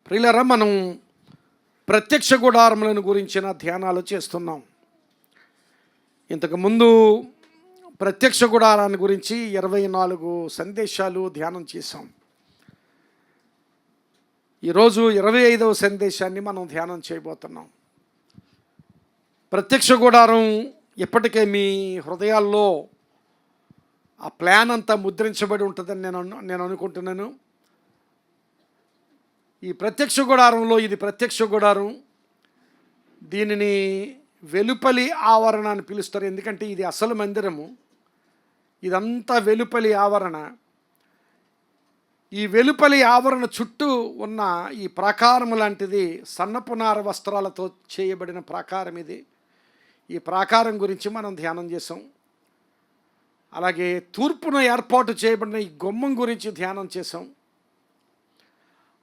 ప్రియులారా, మనం ప్రత్యక్ష గుడారములను గురించిన ధ్యానాలు చేస్తున్నాం. ఇంతకుముందు ప్రత్యక్ష గుడారాన్ని గురించి 24 సందేశాలు ధ్యానం చేశాం. ఈరోజు 25వ సందేశాన్ని మనం ధ్యానం చేయబోతున్నాం. ప్రత్యక్ష గుడారం ఇప్పటికే మీ హృదయాల్లో ఆ ప్లాన్ అంతా ముద్రించబడి ఉంటుందని నేను అనుకుంటున్నాను. ఈ ప్రత్యక్ష గుడారంలో ఇది ప్రత్యక్ష గుడారం. దీనిని వెలుపలి ఆవరణ అని పిలుస్తారు, ఎందుకంటే ఇది అసలు మందిరము. ఇదంతా వెలుపలి ఆవరణ. ఈ వెలుపలి ఆవరణ చుట్టూ ఉన్న ఈ ప్రాకారం లాంటిది సన్నపునార వస్త్రాలతో చేయబడిన ప్రాకారం ఇది. ఈ ప్రాకారం గురించి మనం ధ్యానం చేసాం. అలాగే తూర్పున ఏర్పాటు చేయబడిన ఈ గుమ్మం గురించి ధ్యానం చేసాం.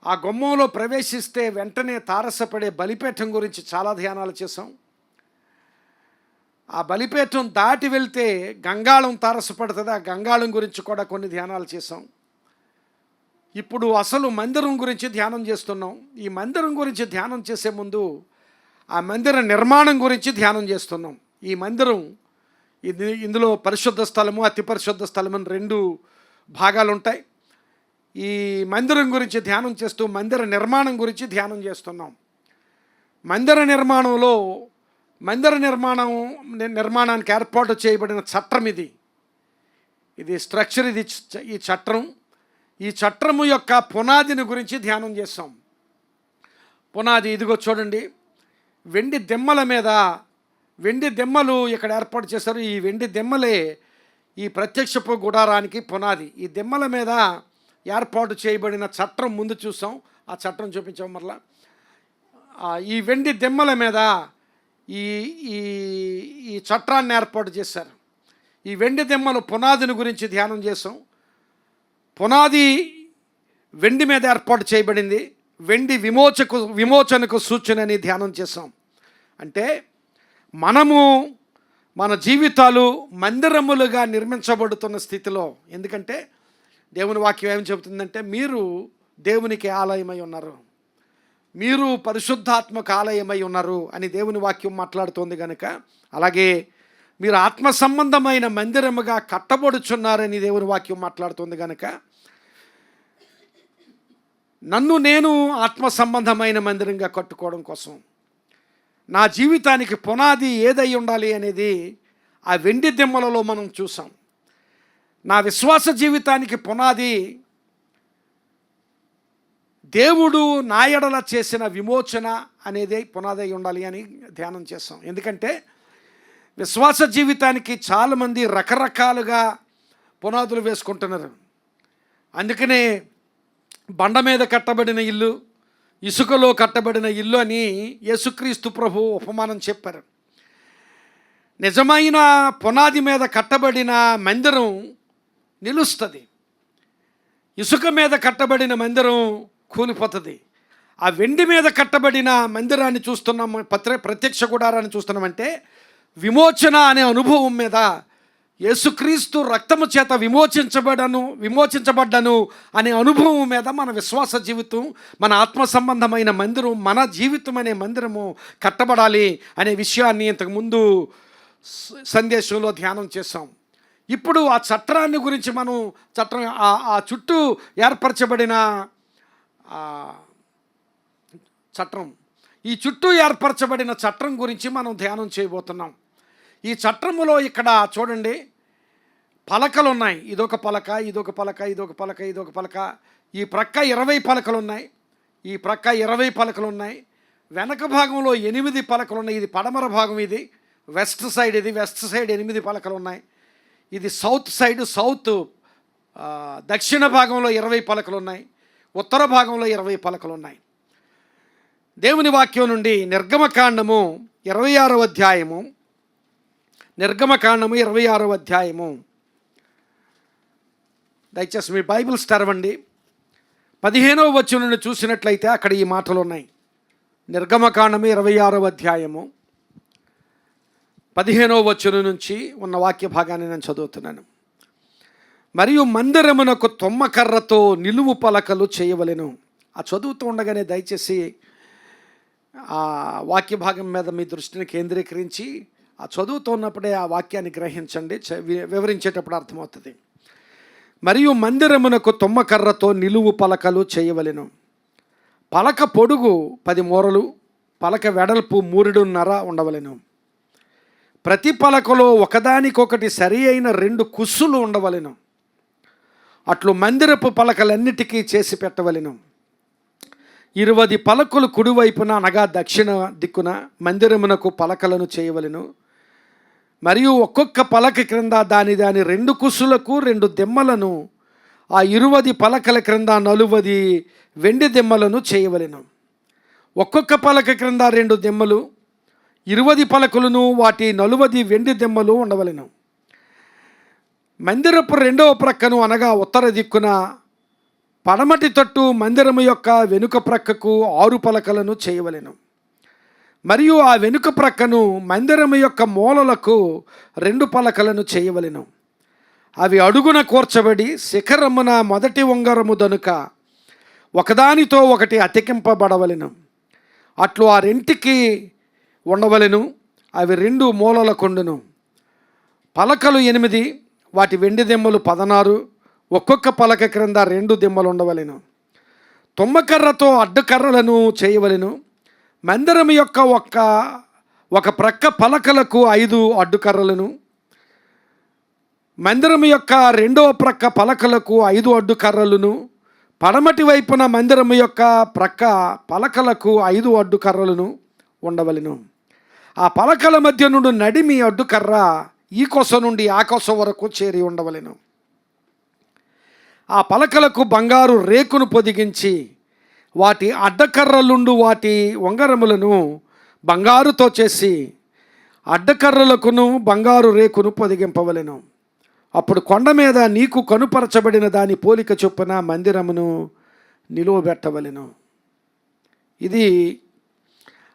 ఆ గుమ్మంలో ప్రవేశిస్తే వెంటనే తారసపడే బలిపీఠం గురించి చాలా ధ్యానాలు చేసాం. ఆ బలిపీఠం దాటి వెళ్తే గంగాళం తారసపడుతుంది. ఆ గంగాళం గురించి కూడా కొన్ని ధ్యానాలు చేసాం. ఇప్పుడు అసలు మందిరం గురించి ధ్యానం చేస్తున్నాం. ఈ మందిరం గురించి ధ్యానం చేసే ముందు ఆ మందిర నిర్మాణం గురించి ధ్యానం చేస్తున్నాం. ఈ మందిరం ఇందులో పరిశుద్ధ స్థలము, అతి పరిశుద్ధ స్థలము అని 2 భాగాలు ఉంటాయి. ఈ మందిరం గురించి ధ్యానం చేస్తూ మందిర నిర్మాణం గురించి ధ్యానం చేస్తున్నాం. మందిర నిర్మాణానికి ఏర్పాటు చేయబడిన చట్టం ఇది స్ట్రక్చర్. ఈ చట్టము యొక్క పునాదిని గురించి ధ్యానం చేస్తాం. పునాది ఇదిగో చూడండి. వెండి దెమ్మలు ఇక్కడ ఏర్పాటు చేశారు. ఈ వెండి దెమ్మలే ఈ ప్రత్యక్షపు గుడారానికి పునాది. ఈ దెమ్మల మీద ఏర్పాటు చేయబడిన చట్టం ముందు చూసాం. ఆ చట్టం చూపించాం. మరలా ఈ వెండి దెమ్మల మీద ఈ చట్టాన్ని ఏర్పాటు చేశారు. ఈ వెండి దెమ్మలు పునాదిని గురించి ధ్యానం చేసాం. పునాది వెండి మీద ఏర్పాటు చేయబడింది. వెండి విమోచనకు సూచన అని ధ్యానం చేసాం. అంటే మన జీవితాలు మందిరములుగా నిర్మించబడుతున్న స్థితిలో. ఎందుకంటే దేవుని వాక్యం ఏం చెబుతుందంటే, మీరు దేవునికి ఆలయమై ఉన్నారు, మీరు పరిశుద్ధాత్మక ఆలయమై ఉన్నారు అని దేవుని వాక్యం మాట్లాడుతోంది కనుక, అలాగే మీరు ఆత్మ సంబంధమైన మందిరముగా కట్టబడుచున్నారని దేవుని వాక్యం మాట్లాడుతోంది కనుక, నన్ను నేను ఆత్మ సంబంధమైన మందిరంగా కట్టుకోవడం కోసం నా జీవితానికి పునాది ఏదై ఉండాలి అనేది ఆ వెండి దెమ్మలలో మనం చూసాం. నా విశ్వాస జీవితానికి పునాది దేవుడు నా ఎడల చేసిన విమోచన అనేది పునాది ఉండాలి అని ధ్యానం చేస్తాం. ఎందుకంటే విశ్వాస జీవితానికి చాలామంది రకరకాలుగా పునాదులు వేసుకుంటున్నారు. అందుకనే బండ మీద కట్టబడిన ఇల్లు, ఇసుకలో కట్టబడిన ఇల్లు అని యేసుక్రీస్తు ప్రభు ఉపమానం చెప్పారు. నిజమైన పునాది మీద కట్టబడిన మందిరం నిలుస్తుంది. ఇసుక మీద కట్టబడిన మందిరం కూలిపోతుంది. ఆ వెండి మీద కట్టబడిన మందిరాన్ని చూస్తున్నాం, ప్రత్యక్ష గుడారాన్ని చూస్తున్నామంటే విమోచన అనే అనుభవం మీద, యేసుక్రీస్తు రక్తము చేత విమోచించబడ్డను అనే అనుభవం మీద మన విశ్వాస జీవితం, మన ఆత్మ సంబంధమైన మందిరం, మన జీవితం అనే మందిరము కట్టబడాలి అనే విషయాన్ని ఇంతకుముందు సందేశంలో ధ్యానం చేసాం. ఇప్పుడు ఆ చట్టాన్ని గురించి మనం ఆ చుట్టూ ఏర్పరచబడిన చట్టం, ఈ చుట్టూ ఏర్పరచబడిన చట్టం గురించి మనం ధ్యానం చేయబోతున్నాం. ఈ చట్టములో ఇక్కడ చూడండి, పలకలు ఉన్నాయి. ఇదొక పలక, ఇదొక పలక, ఇదొక పలక, ఇదొక పలక. ఈ ప్రక్క 20 పలకలు ఉన్నాయి. ఈ ప్రక్క 20 పలకలు ఉన్నాయి. వెనక భాగంలో 8 పలకలు ఉన్నాయి. ఇది పడమర భాగం, ఇది వెస్ట్ సైడ్ 8 పలకలు ఉన్నాయి. ఇది సౌత్ దక్షిణ భాగంలో 20 పలకలు ఉన్నాయి. ఉత్తర భాగంలో 20 పలకలు ఉన్నాయి. దేవుని వాక్యం నుండి నిర్గమకాండము 26వ అధ్యాయము, దయచేసి మీ బైబిల్స్ తెరవండి. 15వ వచనం నుండి చూసినట్లయితే అక్కడ ఈ మాటలు ఉన్నాయి. నిర్గమకాండము 26వ అధ్యాయము 15వ వచనం నుంచి ఉన్న వాక్య భాగాన్ని నేను చదువుతున్నాను. మరియు మందిరమునకు తొమ్మకర్రతో నిలువు పలకలు చేయవలెను. ఆ చదువుతూ ఉండగానే దయచేసి ఆ వాక్య భాగం మీద మీ దృష్టిని కేంద్రీకరించి ఆ చదువుతూ ఉన్నప్పుడే ఆ వాక్యాన్ని గ్రహించండి, వివరించేటప్పుడు అర్థమవుతుంది. మరియు మందిరమునకు తుమ్మకర్రతో నిలువు పలకలు చేయవలెను. పలక పొడుగు 10 మూరలు, పలక వెడల్పు 3.5 ఉండవలెను. ప్రతి పలకలో ఒకదానికొకటి సరి అయిన 2 కుస్సులు ఉండవలెను. అట్లు మందిరపు పలకలన్నిటికీ చేసి పెట్టవలెను. 20 పలకలు కుడివైపున అనగా దక్షిణ దిక్కున మందిరమునకు పలకలను చేయవలెను. మరియు ఒక్కొక్క పలక క్రింద దాని 2 కుస్సులకు 2 దిమ్మలను, ఆ 20 పలకల క్రింద 40 వెండి దిమ్మలను చేయవలెను. ఒక్కొక్క పలక క్రింద 2 దిమ్మలు, 20 పలకలను, వాటి 40 వెండి దిమ్మలు ఉండవలెను. మందిరపు రెండవ ప్రక్కను అనగా ఉత్తర దిక్కున పడమటి తట్టు మందిరము యొక్క వెనుక ప్రక్కకు 6 పలకలను చేయవలెను. మరియు ఆ వెనుక ప్రక్కను మందిరము యొక్క మూలలకు 2 పలకలను చేయవలెను. అవి అడుగున కూర్చబడి శిఖరమున మొదటి ఉంగరము దనుక ఒకదానితో ఒకటి అతికింపబడవలెను. అట్లు ఆ రెంటికి ఉండవలెను. అవి 2 మూలలకుండును. పలకలు 8, వాటి వెండి దిమ్మలు 16, ఒక్కొక్క పలక క్రింద 2 దిమ్మలు ఉండవలెను. తుమ్మకర్రతో అడ్డకర్రలను చేయవలెను. మందిరం యొక్క ఒక ప్రక్క పలకలకు 5 అడ్డుకర్రలను, మందిరం యొక్క రెండవ ప్రక్క పలకలకు 5 అడ్డుకర్రలను, పడమటి వైపున మందిరం యొక్క ప్రక్క పలకలకు 5 అడ్డుకర్రలను ఉండవలెను. ఆ పలకల మధ్య నుండి నడిమి అడ్డుకర్ర ఈ కొస నుండి ఆ కొస వరకు చేరి ఉండవలెను. ఆ పలకలకు బంగారు రేకును పొదిగించి వాటి అడ్డకర్రలుండు వాటి ఉంగరములను బంగారుతో చేసి అడ్డకర్రలకును బంగారు రేకును పొదిగింపవలెను. అప్పుడు కొండ మీద నీకు కనుపరచబడిన దాని పోలిక చొప్పున మందిరమును నిలువబెట్టవలెను. ఇది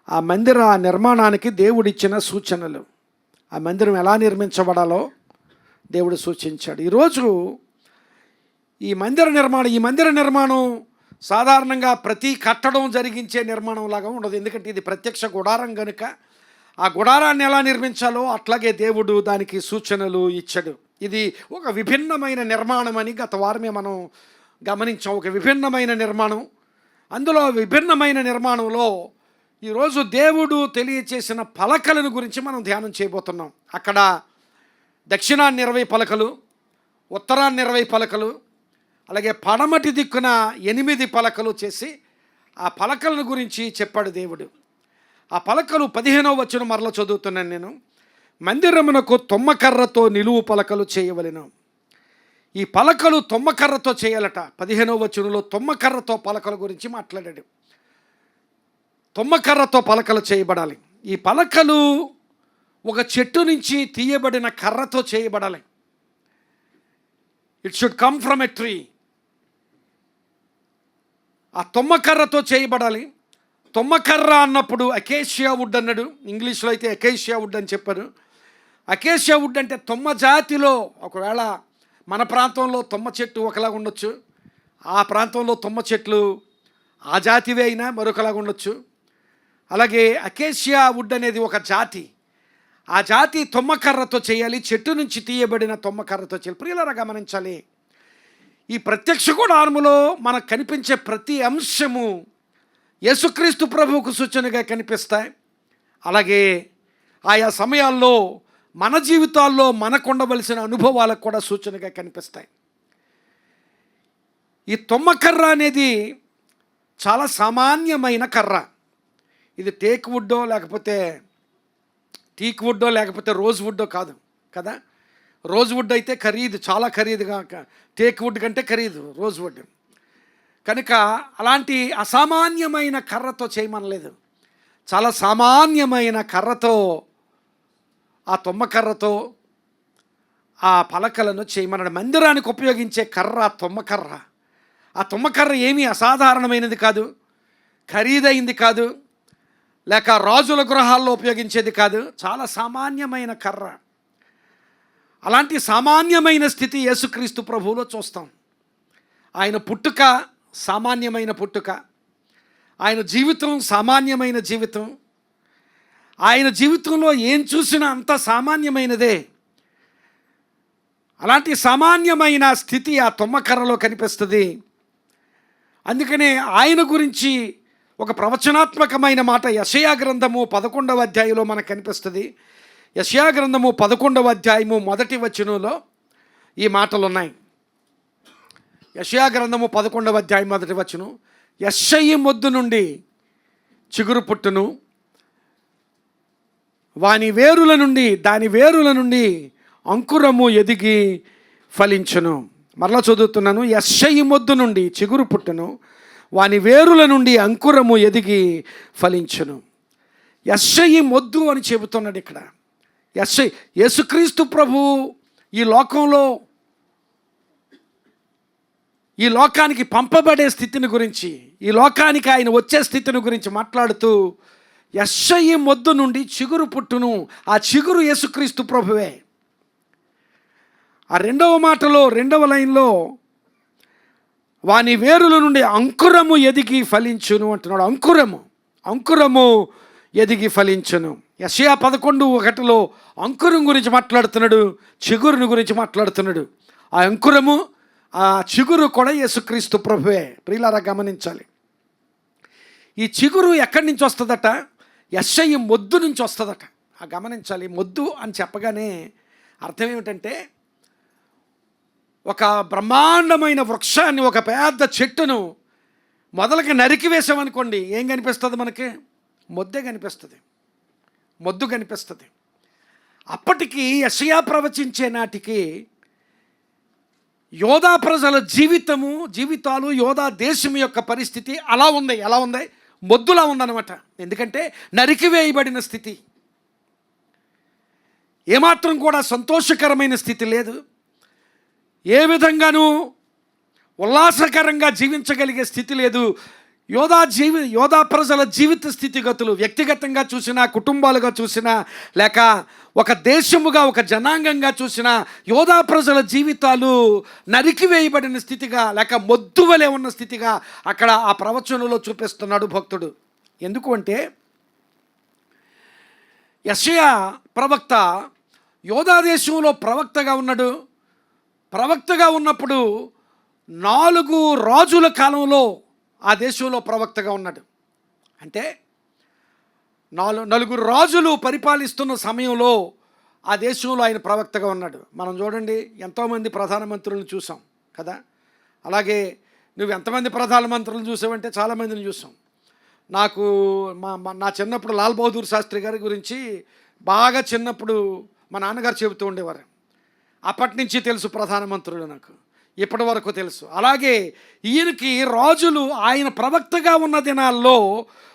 ఆ మందిర నిర్మాణానికి దేవుడిచ్చిన సూచనలు. ఆ మందిరం ఎలా నిర్మించబడాలో దేవుడు సూచించాడు. ఈరోజు ఈ మందిర నిర్మాణం సాధారణంగా ప్రతి కట్టడం జరిగించే నిర్మాణం లాగా ఉండదు. ఎందుకంటే ఇది ప్రత్యక్ష గుడారం కనుక ఆ గుడారాన్ని ఎలా నిర్మించాలో అట్లాగే దేవుడు దానికి సూచనలు ఇచ్చాడు. ఇది ఒక విభిన్నమైన నిర్మాణం అని గత వారమే మనం గమనించాం. ఒక విభిన్నమైన నిర్మాణం. అందులో విభిన్నమైన నిర్మాణంలో ఈరోజు దేవుడు తెలియచేసిన పలకలను గురించి మనం ధ్యానం చేయబోతున్నాం. అక్కడ దక్షిణాన్ని 20 పలకలు, ఉత్తరాన్ని 20 పలకలు, అలాగే పడమటి దిక్కున 8 పలకలు చేసి ఆ పలకలను గురించి చెప్పాడు దేవుడు. ఆ పలకలు 15వ వచనం మరల చదువుతున్నాను నేను. మందిరమునకు తుమ్మకర్రతో నిలువు పలకలు చేయవలెను. ఈ పలకలు తుమ్మకర్రతో చేయాలట. 15వ వచనంలో తుమ్మకర్రతో పలకల గురించి మాట్లాడాడు. తుమ్మకర్రతో పలకలు చేయబడాలి. ఈ పలకలు ఒక చెట్టు నుంచి తీయబడిన కర్రతో చేయబడాలి. It should come from a tree. ఆ తుమ్మకర్రతో చేయబడాలి. తుమ్మకర్ర అన్నప్పుడు అకేషియా వుడ్ అన్నాడు. ఇంగ్లీష్లో అయితే అకేషియా వుడ్ అని చెప్పారు. అకేషియా వుడ్ అంటే తుమ్మ జాతిలో, ఒకవేళ మన ప్రాంతంలో తుమ్మ చెట్టు ఒకలాగా ఉండొచ్చు, ఆ ప్రాంతంలో తుమ్మ చెట్లు ఆ జాతివే అయినా మరొకలాగా ఉండొచ్చు. అలాగే అకేషియా వుడ్ అనేది ఒక జాతి. ఆ జాతి తుమ్మకర్రతో చేయాలి. చెట్టు నుంచి తీయబడిన తుమ్మకర్రతో చేయాలి. ప్రియులారా గమనించాలి, ఈ ప్రత్యక్ష గుడారములో మనకు కనిపించే ప్రతి అంశము యేసుక్రీస్తు ప్రభువుకు సూచనగా కనిపిస్తాయి. అలాగే ఆయా సమయాల్లో మన జీవితాల్లో మనకు ఉండవలసిన అనుభవాలకు కూడా సూచనగా కనిపిస్తాయి. ఈ తుమ్మకర్ర అనేది చాలా సామాన్యమైన కర్ర. ఇది టేక్ వుడ్డో లేకపోతే టీక్ వుడ్డో లేకపోతే రోజ్ వుడ్డో కాదు కదా. రోజ్ వుడ్ అయితే ఖరీదు, చాలా ఖరీదుగా, టేక్ వుడ్ కంటే ఖరీదు రోజ్ వుడ్ కనుక అలాంటి అసామాన్యమైన కర్రతో చేయమనలేదు. చాలా సామాన్యమైన కర్రతో, ఆ తుమ్మకర్రతో ఆ పలకలను చేయమన్నాడు. మందిరానికి ఉపయోగించే కర్ర తుమ్మకర్ర. ఆ తుమ్మకర్ర ఏమీ అసాధారణమైనది కాదు, ఖరీదైంది కాదు, లేక రాజుల గృహాల్లో ఉపయోగించేది కాదు. చాలా సామాన్యమైన కర్ర. అలాంటి సామాన్యమైన స్థితి యేసుక్రీస్తు ప్రభువులో చూస్తాం. ఆయన పుట్టుక సామాన్యమైన పుట్టుక, ఆయన జీవితం సామాన్యమైన జీవితం. ఆయన జీవితంలో ఏం చూసినా అంత సామాన్యమైనదే. అలాంటి సామాన్యమైన స్థితి ఆ తుమ్మకర్రలో కనిపిస్తుంది. అందుకనే ఆయన గురించి ఒక ప్రవచనాత్మకమైన మాట యెషయా గ్రంథము 11వ అధ్యాయంలో మనకు కనిపిస్తుంది. యెషయా గ్రంథము 11వ అధ్యాయము 1వ వచనంలో ఈ మాటలు ఉన్నాయి. యెషయా గ్రంథము 11వ అధ్యాయం 1వ వచనం, యెషయి మొద్దు నుండి చిగురు పుట్టును, దాని వేరుల నుండి అంకురము ఎదిగి ఫలించును. మరలా చదువుతున్నాను. యెషయి మొద్దు నుండి చిగురు పుట్టును, వాని వేరుల నుండి అంకురము ఎదిగి ఫలించును. యెషయి మొద్దు అని చెబుతున్నాడు ఇక్కడ. యేసుక్రీస్తు ప్రభు ఈ లోకానికి పంపబడే స్థితిని గురించి, ఈ లోకానికి ఆయన వచ్చే స్థితిని గురించి మాట్లాడుతూ యెషయి మొద్దు నుండి చిగురు పుట్టును. ఆ చిగురు యేసుక్రీస్తు ప్రభువే. ఆ రెండవ మాటలో 2వ లైన్లో వాని వేరుల నుండి అంకురము ఎదిగి ఫలించును అంటున్నాడు. అంకురము ఎదిగి ఫలించును. యెషయా 11:1లో అంకురం గురించి మాట్లాడుతున్నాడు, చిగురుని గురించి మాట్లాడుతున్నాడు. ఆ అంకురము, ఆ చిగురు కూడా యేసుక్రీస్తు ప్రభువే. ప్రియులారా గమనించాలి. ఈ చిగురు ఎక్కడి నుంచి వస్తుందట? యెషయి మొద్దు నుంచి వస్తుందట. గమనించాలి. మొద్దు అని చెప్పగానే అర్థం ఏమిటంటే, ఒక బ్రహ్మాండమైన వృక్షాన్ని, ఒక పెద్ద చెట్టును మొదలకి నరికి వేసామనుకోండి, ఏం కనిపిస్తుంది మనకి? మొద్దు కనిపిస్తుంది. అప్పటికి యెషయా ప్రవచించే నాటికి యోధా ప్రజల జీవితాలు, యోధా దేశం యొక్క పరిస్థితి ఎలా ఉంది? మొద్దులా ఉందన్నమాట. ఎందుకంటే నరికివేయబడిన స్థితి, ఏమాత్రం కూడా సంతోషకరమైన స్థితి లేదు. ఏ విధంగానూ ఉల్లాసకరంగా జీవించగలిగే స్థితి లేదు. యోధా ప్రజల జీవిత స్థితిగతులు వ్యక్తిగతంగా చూసినా, కుటుంబాలుగా చూసినా, లేక ఒక దేశముగా, ఒక జనాంగంగా చూసినా, యోధా ప్రజల జీవితాలు నరికివేయబడిన స్థితిగా, లేక మొద్దువలే ఉన్న స్థితిగా అక్కడ ఆ ప్రవచనంలో చూపిస్తున్నాడు భక్తుడు. ఎందుకు అంటే, యెషయా ప్రవక్త యోధా దేశంలో ప్రవక్తగా ఉన్నాడు. ప్రవక్తగా ఉన్నప్పుడు 4 రాజుల కాలంలో ఆ దేశంలో ప్రవక్తగా ఉన్నాడు. అంటే 4 రాజులు పరిపాలిస్తున్న సమయంలో ఆ దేశంలో ఆయన ప్రవక్తగా ఉన్నాడు. మనం చూడండి, ఎంతోమంది ప్రధానమంత్రులను చూసాం కదా. అలాగే నువ్వు ఎంతమంది ప్రధానమంత్రులను చూసావంటే చాలామందిని చూసాం. నాకు నా చిన్నప్పుడు లాల్ బహదూర్ శాస్త్రి గారి గురించి బాగా చిన్నప్పుడు మా నాన్నగారు చెబుతూ ఉండేవారు. అప్పటి నుంచి తెలుసు ప్రధానమంత్రులు, నాకు ఇప్పటి వరకు తెలుసు. అలాగే ఈయనకి రాజులు, ఆయన ప్రవక్తగా ఉన్న దినాల్లో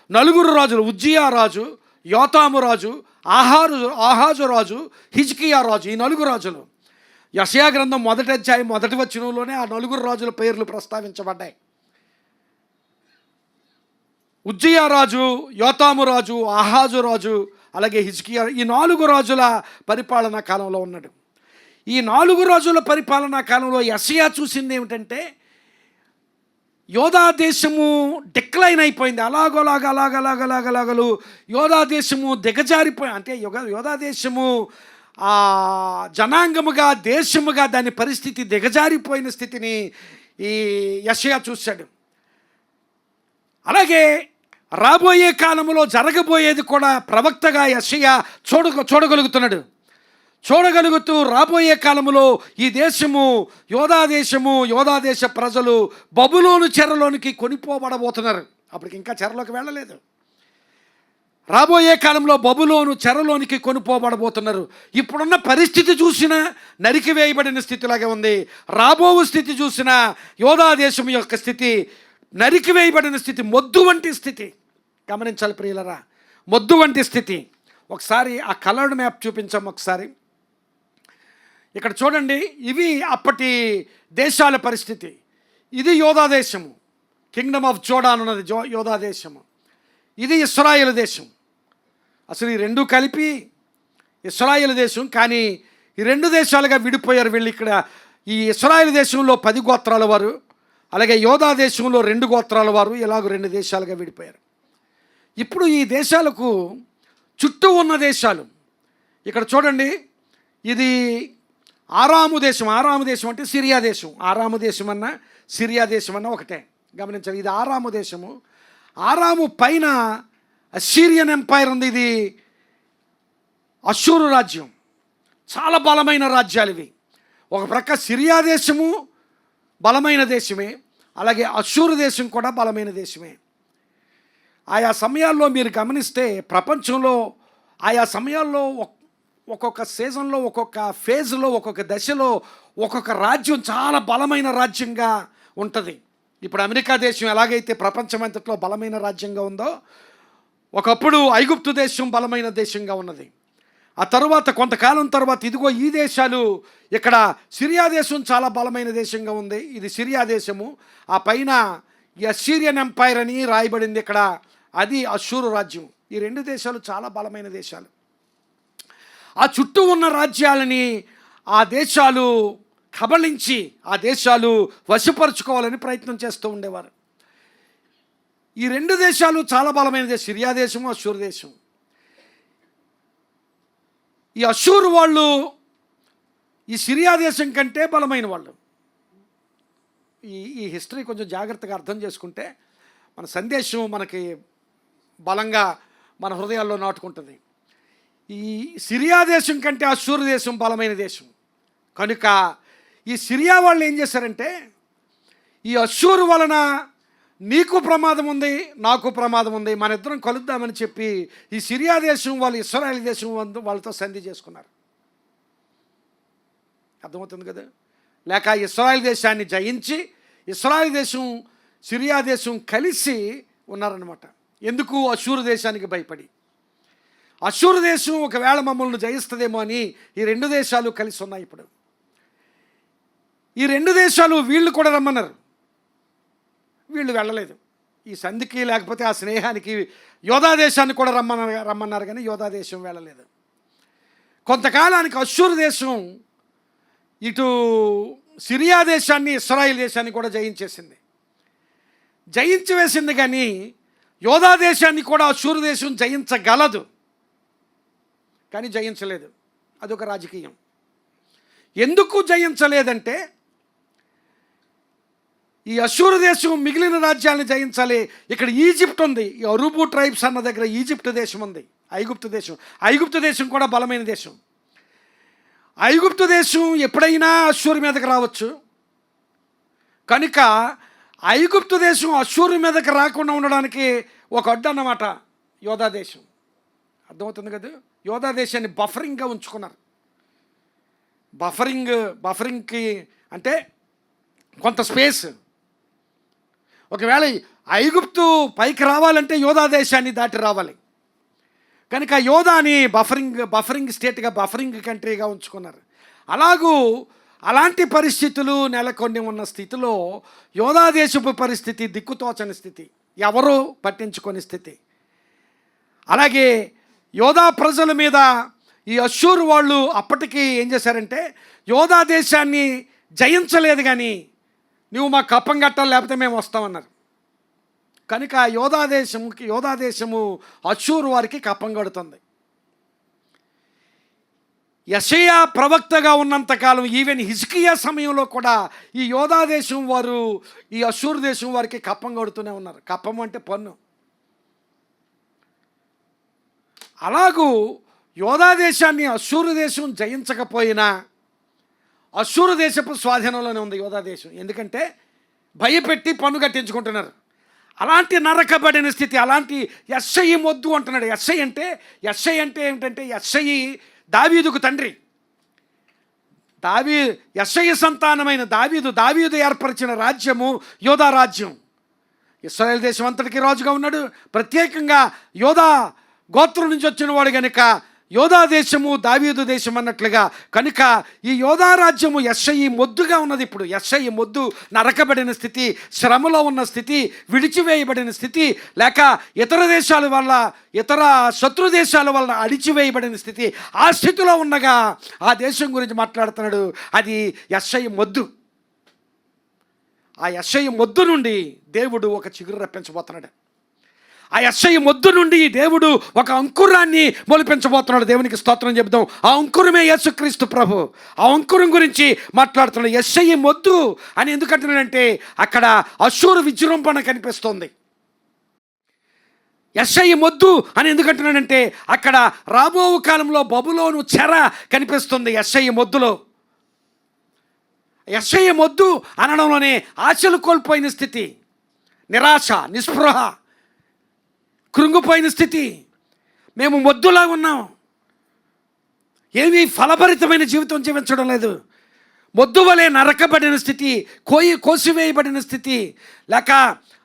4 రాజులు, ఉజ్జియా రాజు, యోతాము రాజు, ఆహాజు రాజు, హిజ్కియా రాజు, ఈ 4 రాజులు యెషయా గ్రంథం 1వ అధ్యాయం 1వ వచనంలోనే ఆ 4 రాజుల పేర్లు ప్రస్తావించబడ్డాయి. ఉజ్జియా రాజు, యోతాము రాజు, ఆహాజు రాజు, అలాగే హిజ్కియా, ఈ 4 రాజుల పరిపాలనా కాలంలో ఉన్నాడు. ఈ 4 రాజుల పరిపాలనా కాలంలో యెషయా చూసింది ఏమిటంటే, యోధా దేశము డిక్లైన్ అయిపోయింది. అలాగలు యోధా దేశము దిగజారిపోయి, అంటే యోధా దేశము జనాంగముగా, దేశముగా దాని పరిస్థితి దిగజారిపోయిన స్థితిని ఈ యెషయా చూశాడు. అలాగే రాబోయే కాలంలో జరగబోయేది కూడా ప్రవక్తగా యెషయా చూడగలుగుతూ రాబోయే కాలంలో ఈ దేశము, యోధా దేశ ప్రజలు బబులోను చెరలోనికి కొనిపోబడబోతున్నారు. అప్పటికి ఇంకా చెరలోకి వెళ్ళలేదు. రాబోయే కాలంలో బబులోను చెరలోనికి కొనిపోబడబోతున్నారు. ఇప్పుడున్న పరిస్థితి చూసినా నరికివేయబడిన స్థితిలాగే ఉంది. రాబో స్థితి చూసినా యోధా దేశం యొక్క స్థితి నరికివేయబడిన స్థితి, మొద్దు వంటి స్థితి. గమనించాలి ప్రియులరా, మొద్దు వంటి స్థితి. ఒకసారి ఆ కలర్డ్ మ్యాప్ చూపించాం ఒకసారి. ఇక్కడ చూడండి, ఇవి అప్పటి దేశాల పరిస్థితి. ఇది యోధా దేశము, కింగ్డమ్ ఆఫ్ జోర్డాన్ ఉన్నది యోధా దేశము. ఇది ఇశ్రాయేలు దేశం. అసలు ఈ రెండు కలిపి ఇశ్రాయేలు దేశం, కానీ ఈ 2 దేశాలుగా విడిపోయారు వీళ్ళు. ఇక్కడ ఈ ఇశ్రాయేలు దేశంలో 10 గోత్రాల వారు, అలాగే యోధా దేశంలో 2 గోత్రాల వారు ఇలాగ 2 దేశాలుగా విడిపోయారు. ఇప్పుడు ఈ దేశాలకు చుట్టూ ఉన్న దేశాలు ఇక్కడ చూడండి, ఇది ఆరాము దేశం. ఆరాము దేశం అంటే సిరియా దేశం. ఆరాము దేశం అన్న సిరియా దేశం అన్న ఒకటే, గమనించాలి. ఇది ఆరాము దేశము. ఆరాము పైన అస్సీరియన్ ఎంపైర్ ఉంది. ఇది అష్షూరు రాజ్యం. చాలా బలమైన రాజ్యాలు ఇవి. ఒక ప్రక్క సిరియా దేశము బలమైన దేశమే, అలాగే అష్షూరు దేశం కూడా బలమైన దేశమే. ఆయా సమయాల్లో మీరు గమనిస్తే ప్రపంచంలో ఆయా సమయాల్లో ఒక్కొక్క సీజన్లో, ఒక్కొక్క ఫేజ్లో, ఒక్కొక్క దశలో ఒక్కొక్క రాజ్యం చాలా బలమైన రాజ్యంగా ఉంటుంది. ఇప్పుడు అమెరికా దేశం ఎలాగైతే ప్రపంచమంతట్లో బలమైన రాజ్యంగా ఉందో, ఒకప్పుడు ఐగుప్తు దేశం బలమైన దేశంగా ఉన్నది. ఆ తర్వాత కొంతకాలం తర్వాత ఇదిగో ఈ దేశాలు, ఇక్కడ సిరియా దేశం చాలా బలమైన దేశంగా ఉంది. ఇది సిరియా దేశము. ఆ పైన ఈ అస్సీరియన్ ఎంపైర్ అని రాయబడింది ఇక్కడ, అది అష్షూరు రాజ్యం. ఈ 2 దేశాలు చాలా బలమైన దేశాలు. ఆ చుట్టూ ఉన్న రాజ్యాలని ఆ దేశాలు కబళించి, ఆ దేశాలు వశపరుచుకోవాలని ప్రయత్నం చేస్తూ ఉండేవారు. ఈ 2 దేశాలు చాలా బలమైన దేశం, సిరియా దేశము, అష్షూరు దేశం. ఈ అష్షూరు వాళ్ళు ఈ సిరియా దేశం కంటే బలమైన వాళ్ళు. ఈ హిస్టరీ కొంచెం జాగ్రత్తగా అర్థం చేసుకుంటే మన సందేశం మనకి బలంగా మన హృదయాల్లో నాటుకుంటుంది. ఈ సిరియా దేశం కంటే అష్షూరు దేశం బలమైన దేశం కనుక ఈ సిరియా వాళ్ళు ఏం చేశారంటే, ఈ అష్షూరు వలన నీకు ప్రమాదం ఉంది, నాకు ప్రమాదం ఉంది, మన ఇద్దరం కలుద్దామని చెప్పి ఈ సిరియా దేశం వాళ్ళు ఇశ్రాయేల్ దేశం వాళ్ళతో సంధి చేసుకున్నారు. అర్థమవుతుంది కదా? లేక ఇశ్రాయేల్ దేశాన్ని జయించి ఇశ్రాయేల్ దేశం సిరియా దేశం కలిసి ఉన్నారన్నమాట. ఎందుకు? అష్షూరు దేశానికి భయపడి. అష్షూరు దేశం ఒకవేళ మమ్మల్ని జయిస్తుందేమో అని ఈ 2 దేశాలు కలిసి ఉన్నాయి. ఇప్పుడు ఈ 2 దేశాలు వీళ్ళు కూడా రమ్మన్నారు, వీళ్ళు వెళ్ళలేదు. ఈ సంధికి లేకపోతే ఆ స్నేహానికి యోధా దేశాన్ని కూడా రమ్మన్నారు కానీ యోధా దేశం వెళ్ళలేదు. కొంతకాలానికి అష్షూరు దేశం ఇటు సిరియా దేశాన్ని, ఇశ్రాయేల్ దేశాన్ని కూడా జయించేసింది. జయించి వేసింది కానీ యోధా దేశాన్ని కూడా అష్షూరు దేశం జయించగలదు, కానీ జయించలేదు. అదొక రాజకీయం. ఎందుకు జయించలేదంటే, ఈ అష్షూరు దేశం మిగిలిన రాజ్యాలను జయించాలి. ఇక్కడ ఈజిప్ట్ ఉంది, ఈ అరూబు ట్రైబ్స్ అన్న దగ్గర ఈజిప్ట్ దేశం ఉంది, ఐగుప్తు దేశం. ఐగుప్తు దేశం కూడా బలమైన దేశం. ఐగుప్తు దేశం ఎప్పుడైనా అష్షూరు మీదకి రావచ్చు కనుక ఐగుప్తు దేశం అష్షూరు మీదకి రాకుండా ఉండడానికి ఒక అడ్డు అన్నమాట యోధా దేశం. అర్థమవుతుంది కదా? యోధా దేశాన్ని బఫరింగ్గా ఉంచుకున్నారు. బఫరింగ్కి అంటే కొంత స్పేస్. ఒకవేళ ఐగుప్తు పైకి రావాలంటే యోధా దేశాన్ని దాటి రావాలి కనుక యోధాని బఫరింగ్ స్టేట్గా, బఫరింగ్ కంట్రీగా ఉంచుకున్నారు. అలాంటి పరిస్థితులు నెలకొని ఉన్న స్థితిలో యోధా దేశపు పరిస్థితి దిక్కుతోచని స్థితి, ఎవరూ పట్టించుకొని స్థితి. అలాగే యోధా ప్రజల మీద ఈ అష్షూరు వాళ్ళు అప్పటికి ఏం చేశారంటే, యోధా దేశాన్ని జయించలేదు కానీ నువ్వు మాకు కప్పం కట్టాలి లేకపోతే మేము వస్తామన్నారు. కనుక యోధా దేశము అష్షూరు వారికి కప్పం కడుతుంది. యెషయా ప్రవక్తగా ఉన్నంతకాలం, ఈవెన్ హిజ్కియా సమయంలో కూడా ఈ యోధా దేశం వారు ఈ అష్షూరు దేశం వారికి కప్పం కడుతూనే ఉన్నారు. కప్పం అంటే పన్ను. అలాగూ యోధా దేశాన్ని అష్షూరు దేశం జయించకపోయినా అష్షూరు దేశపు స్వాధీనంలోనే ఉంది యోధా దేశం. ఎందుకంటే భయపెట్టి పన్ను కట్టించుకుంటున్నారు. అలాంటి నరకబడిన స్థితి, అలాంటి యెషయి మొద్దు అంటున్నాడు. యెషయి అంటే ఏంటంటే, యెషయి దావీదుకు తండ్రి. యెషయి సంతానమైన దావీదు ఏర్పరిచిన రాజ్యము యోధా రాజ్యం. ఇశ్రాయేల్ దేశం అంతటికి రాజుగా ఉన్నాడు. ప్రత్యేకంగా యోధా గోత్రం నుంచి వచ్చిన వాడు కనుక యోధా దేశము దావీదు దేశం అన్నట్లుగా. కనుక ఈ యోధా రాజ్యము యెషయి మొద్దుగా ఉన్నది. ఇప్పుడు యెషయి మొద్దు, నరకబడిన స్థితి, శ్రమలో ఉన్న స్థితి, విడిచివేయబడిన స్థితి, లేక ఇతర దేశాల వల్ల, ఇతర శత్రు దేశాల వల్ల అడిచివేయబడిన స్థితి. ఆ స్థితిలో ఉండగా ఆ దేశం గురించి మాట్లాడుతున్నాడు. అది యెషయి మొద్దు. ఆ యెషయి మొద్దు నుండి దేవుడు ఒక చిగురు రప్పించబోతున్నాడు. ఆ యెషయి మొద్దు నుండి దేవుడు ఒక అంకురాన్ని మొలిపించబోతున్నాడు. దేవునికి స్తోత్రం చెబుదాం. ఆ అంకురమే యేసుక్రీస్తు ప్రభు. ఆ అంకురం గురించి మాట్లాడుతున్నాడు. యెషయి మొద్దు అని ఎందుకంటున్నాడంటే అక్కడ అశూరు విజృంభణ కనిపిస్తుంది. యెషయి మొద్దు అని ఎందుకంటున్నాడంటే అక్కడ రాబో కాలంలో బబులోను చెర కనిపిస్తుంది యెషయి మొద్దులో. యెషయి మొద్దు అనడంలోనే ఆశలు కోల్పోయిన స్థితి, నిరాశ, నిస్పృహ, కృంగిపోయిన స్థితి. మేము మొద్దులా ఉన్నాం, ఏమీ ఫలభరితమైన జీవితం జీవించడం లేదు. మొద్దు వలె నరకబడిన స్థితి, కోసివేయబడిన స్థితి, లేక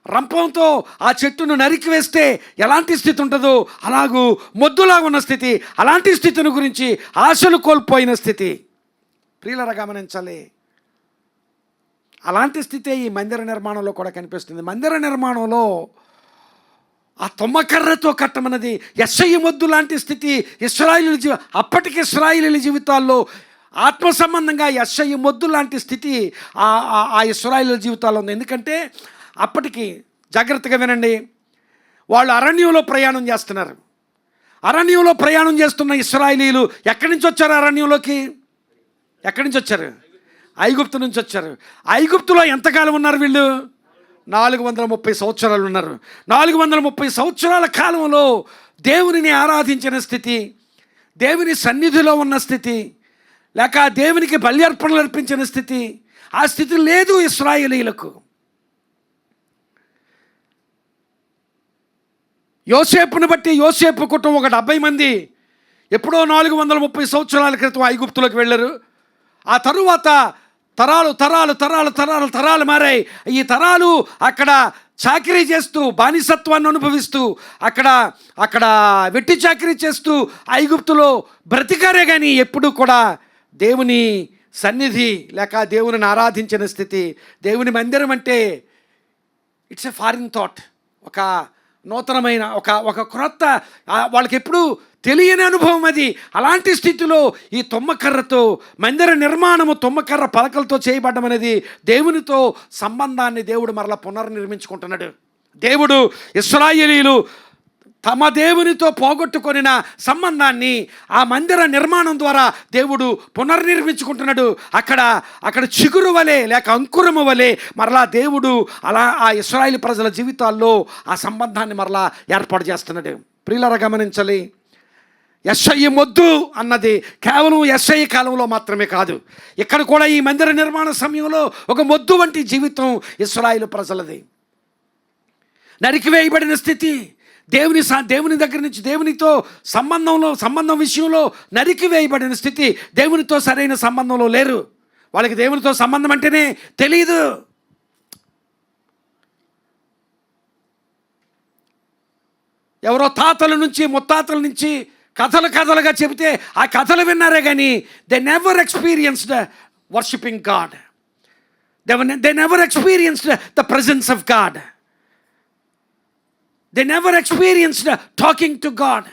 రంపంతో ఆ చెట్టును నరికి వేస్తే ఎలాంటి స్థితి ఉంటుందో అలాగూ మొద్దులా ఉన్న స్థితి. అలాంటి స్థితిని గురించి ఆశలు కోల్పోయిన స్థితి. ప్రియులారా గమనించాలి, అలాంటి స్థితే ఈ మందిర నిర్మాణంలో కూడా కనిపిస్తుంది. మందిర నిర్మాణంలో ఆ తుమ్మకర్రతో కట్టమన్నది యెషయి మొద్దు లాంటి స్థితి ఇశ్రాయేలీయుల అప్పటికి ఇశ్రాయేలీయుల జీవితాల్లో ఆత్మ సంబంధంగా యెషయి మొద్దు లాంటి స్థితి ఆ ఇశ్రాయేలీయుల జీవితాల్లో ఉంది. ఎందుకంటే అప్పటికి, జాగ్రత్తగా వినండి, వాళ్ళు అరణ్యంలో ప్రయాణం చేస్తున్నారు. అరణ్యంలో ప్రయాణం చేస్తున్న ఇశ్రాయేలీయులు ఎక్కడి నుంచి వచ్చారు? అరణ్యంలోకి ఎక్కడి నుంచి వచ్చారు? ఐగుప్తు నుంచి వచ్చారు. ఐగుప్తులో ఎంతకాలం ఉన్నారు వీళ్ళు? 430 సంవత్సరాలు ఉన్నారు. 430 సంవత్సరాల కాలంలో దేవునిని ఆరాధించిన స్థితి, దేవుని సన్నిధిలో ఉన్న స్థితి, లేక దేవునికి బలి అర్పణలు అర్పించిన స్థితి, ఆ స్థితి లేదు ఇశ్రాయేలీయులకు. యోసేపును బట్టి యోసేపు కుటుంబం ఒక 70 మంది ఎప్పుడో 430 సంవత్సరాల క్రితం ఐగుప్తులోకి వెళ్ళారు. ఆ తరువాత తరాలు మారాయి. ఈ తరాలు అక్కడ చాకరీ చేస్తూ, బానిసత్వాన్ని అనుభవిస్తూ, అక్కడ వెట్టి చాకరీ చేస్తూ ఐగుప్తులో బ్రతికారే కానీ ఎప్పుడు కూడా దేవుని సన్నిధి లేక దేవుని ఆరాధించిన స్థితి. దేవుని మందిరం అంటే ఇట్స్ ఎ ఫారిన్ థాట్, ఒక నూతనమైన ఒక క్రొత్త, వాళ్ళకి ఎప్పుడు తెలియని అనుభవం అది. అలాంటి స్థితిలో ఈ తుమ్మకర్రతో మందిర నిర్మాణము, తుమ్మకర్ర పలకలతో చేయబడ్డం అనేది దేవునితో సంబంధాన్ని దేవుడు మరలా పునర్నిర్మించుకుంటున్నాడు. దేవుడు ఇశ్రాయేలీయులు తమ దేవునితో పోగొట్టుకొనిన సంబంధాన్ని ఆ మందిర నిర్మాణం ద్వారా దేవుడు పునర్నిర్మించుకుంటున్నాడు. అక్కడ చిగురు వలె లేక అంకురము వలె మరలా దేవుడు అలా ఆ ఇశ్రాయేలు ప్రజల జీవితాల్లో ఆ సంబంధాన్ని మరలా ఏర్పాటు చేస్తున్నాడు. ప్రియులారా గమనించాలి, యెషయి మొద్దు అన్నది కేవలం యెషయి కాలంలో మాత్రమే కాదు, ఇక్కడ కూడా ఈ మందిర నిర్మాణ సమయంలో ఒక మొద్దు వంటి జీవితం ఇశ్రాయేలు ప్రజలది. నరికివేయబడిన స్థితి, దేవుని దగ్గర నుంచి దేవునితో సంబంధం విషయంలో నరికివేయబడిన స్థితి. దేవునితో సరైన సంబంధంలో లేరు. వాళ్ళకి దేవునితో సంబంధం అంటేనే తెలియదు. ఎవరో తాతల నుంచి ముత్తాతల నుంచి కథలుగా చెబితే ఆ కథలు విన్నారే కానీ they never experienced worshipping God. They never experienced the presence of God. They never experienced talking to God.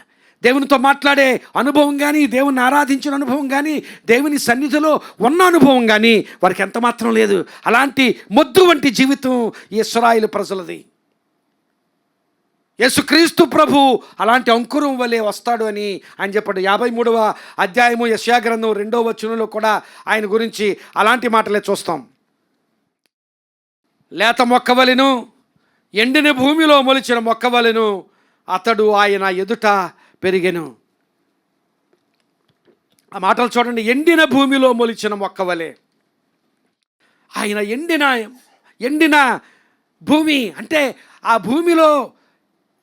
దేవునితో మాట్లాడే అనుభవం కానీ, దేవుని ఆరాధించిన అనుభవం కానీ, దేవుని సన్నిధిలో ఉన్న అనుభవం కానీ వారికి ఎంత మాత్రం లేదు. అలాంటి మొద్దు వంటి జీవితం ఈ ఇశ్రాయేలు ప్రజలది. యేసుక్రీస్తు ప్రభు అలాంటి అంకురం వలె వస్తాడు అని ఆయన చెప్పాడు. 53వ అధ్యాయము యెషయా గ్రంథం 2వ వచనంలో కూడా ఆయన గురించి అలాంటి మాటలే చూస్తాం. లేత మొక్కవలెను, ఎండిన భూమిలో మొలిచిన మొక్కవలెను అతడు ఆయన ఎదుట పెరిగెను. ఆ మాటలు చూడండి. ఎండిన భూమిలో మొలిచిన మొక్కవలె ఆయన. ఎండిన భూమి అంటే ఆ భూమిలో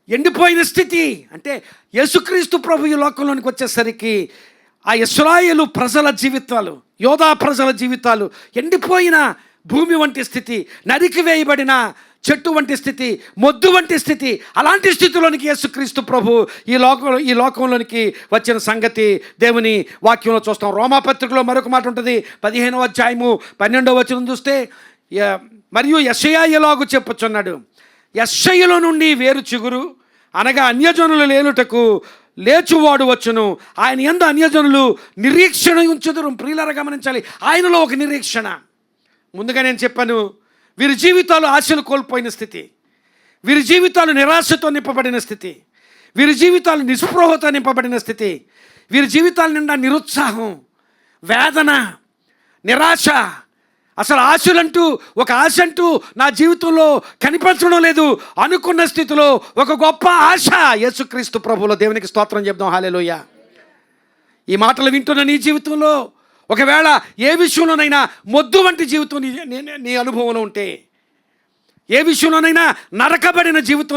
ఎండిపోయిన స్థితి. అంటే యేసుక్రీస్తు ప్రభు ఈ లోకంలోనికి వచ్చేసరికి ఆ ఇశ్రాయేలు ప్రజల జీవితాలు, యోధా ప్రజల జీవితాలు ఎండిపోయిన భూమి వంటి స్థితి, నరికివేయబడిన చెట్టు వంటి స్థితి, మొద్దు వంటి స్థితి. అలాంటి స్థితిలోనికి యేసుక్రీస్తు ప్రభు ఈ లోకంలోనికి వచ్చిన సంగతి దేవుని వాక్యంలో చూస్తాం. రోమాపత్రికలో మరొక మాట ఉంటుంది. 15వ అధ్యాయము 12వ వచనం చూస్తే, మరియు యెషయా ఎలాగూ చెప్పుచున్నాడు, యెషయిలో నుండి వేరు చిగురు అనగా అన్యజనులు లేలుటకు లేచువాడు వచ్చును, ఆయన యందు అన్యజనులు నిరీక్షణ ఉంచుదురు. ప్రియులారా గమనించాలి, ఆయనలో ఒక నిరీక్షణ. ముందుగా నేను చెప్పాను, వీరి జీవితాలు ఆశలు కోల్పోయిన స్థితి, వీరి జీవితాలు నిరాశతో నింపబడిన స్థితి, వీరి జీవితాలు నిస్పృహతో నింపబడిన స్థితి, వీరి జీవితాల నిండా నిరుత్సాహం, వేదన, నిరాశ, అసలు ఆశలంటూ ఒక ఆశ అంటూ నా జీవితంలో కనిపించడం లేదు అనుకున్న స్థితిలో ఒక గొప్ప ఆశ యేసుక్రీస్తు ప్రభువులో. దేవునికి స్తోత్రం చెప్దాం, హల్లెలూయా. ఈ మాటలు వింటున్న నీ జీవితంలో ఒకవేళ ఏ విషయంలోనైనా మొద్దు వంటి జీవితం నీ అనుభవంలో ఉంటే, ఏ విషయంలోనైనా నరకబడిన జీవితం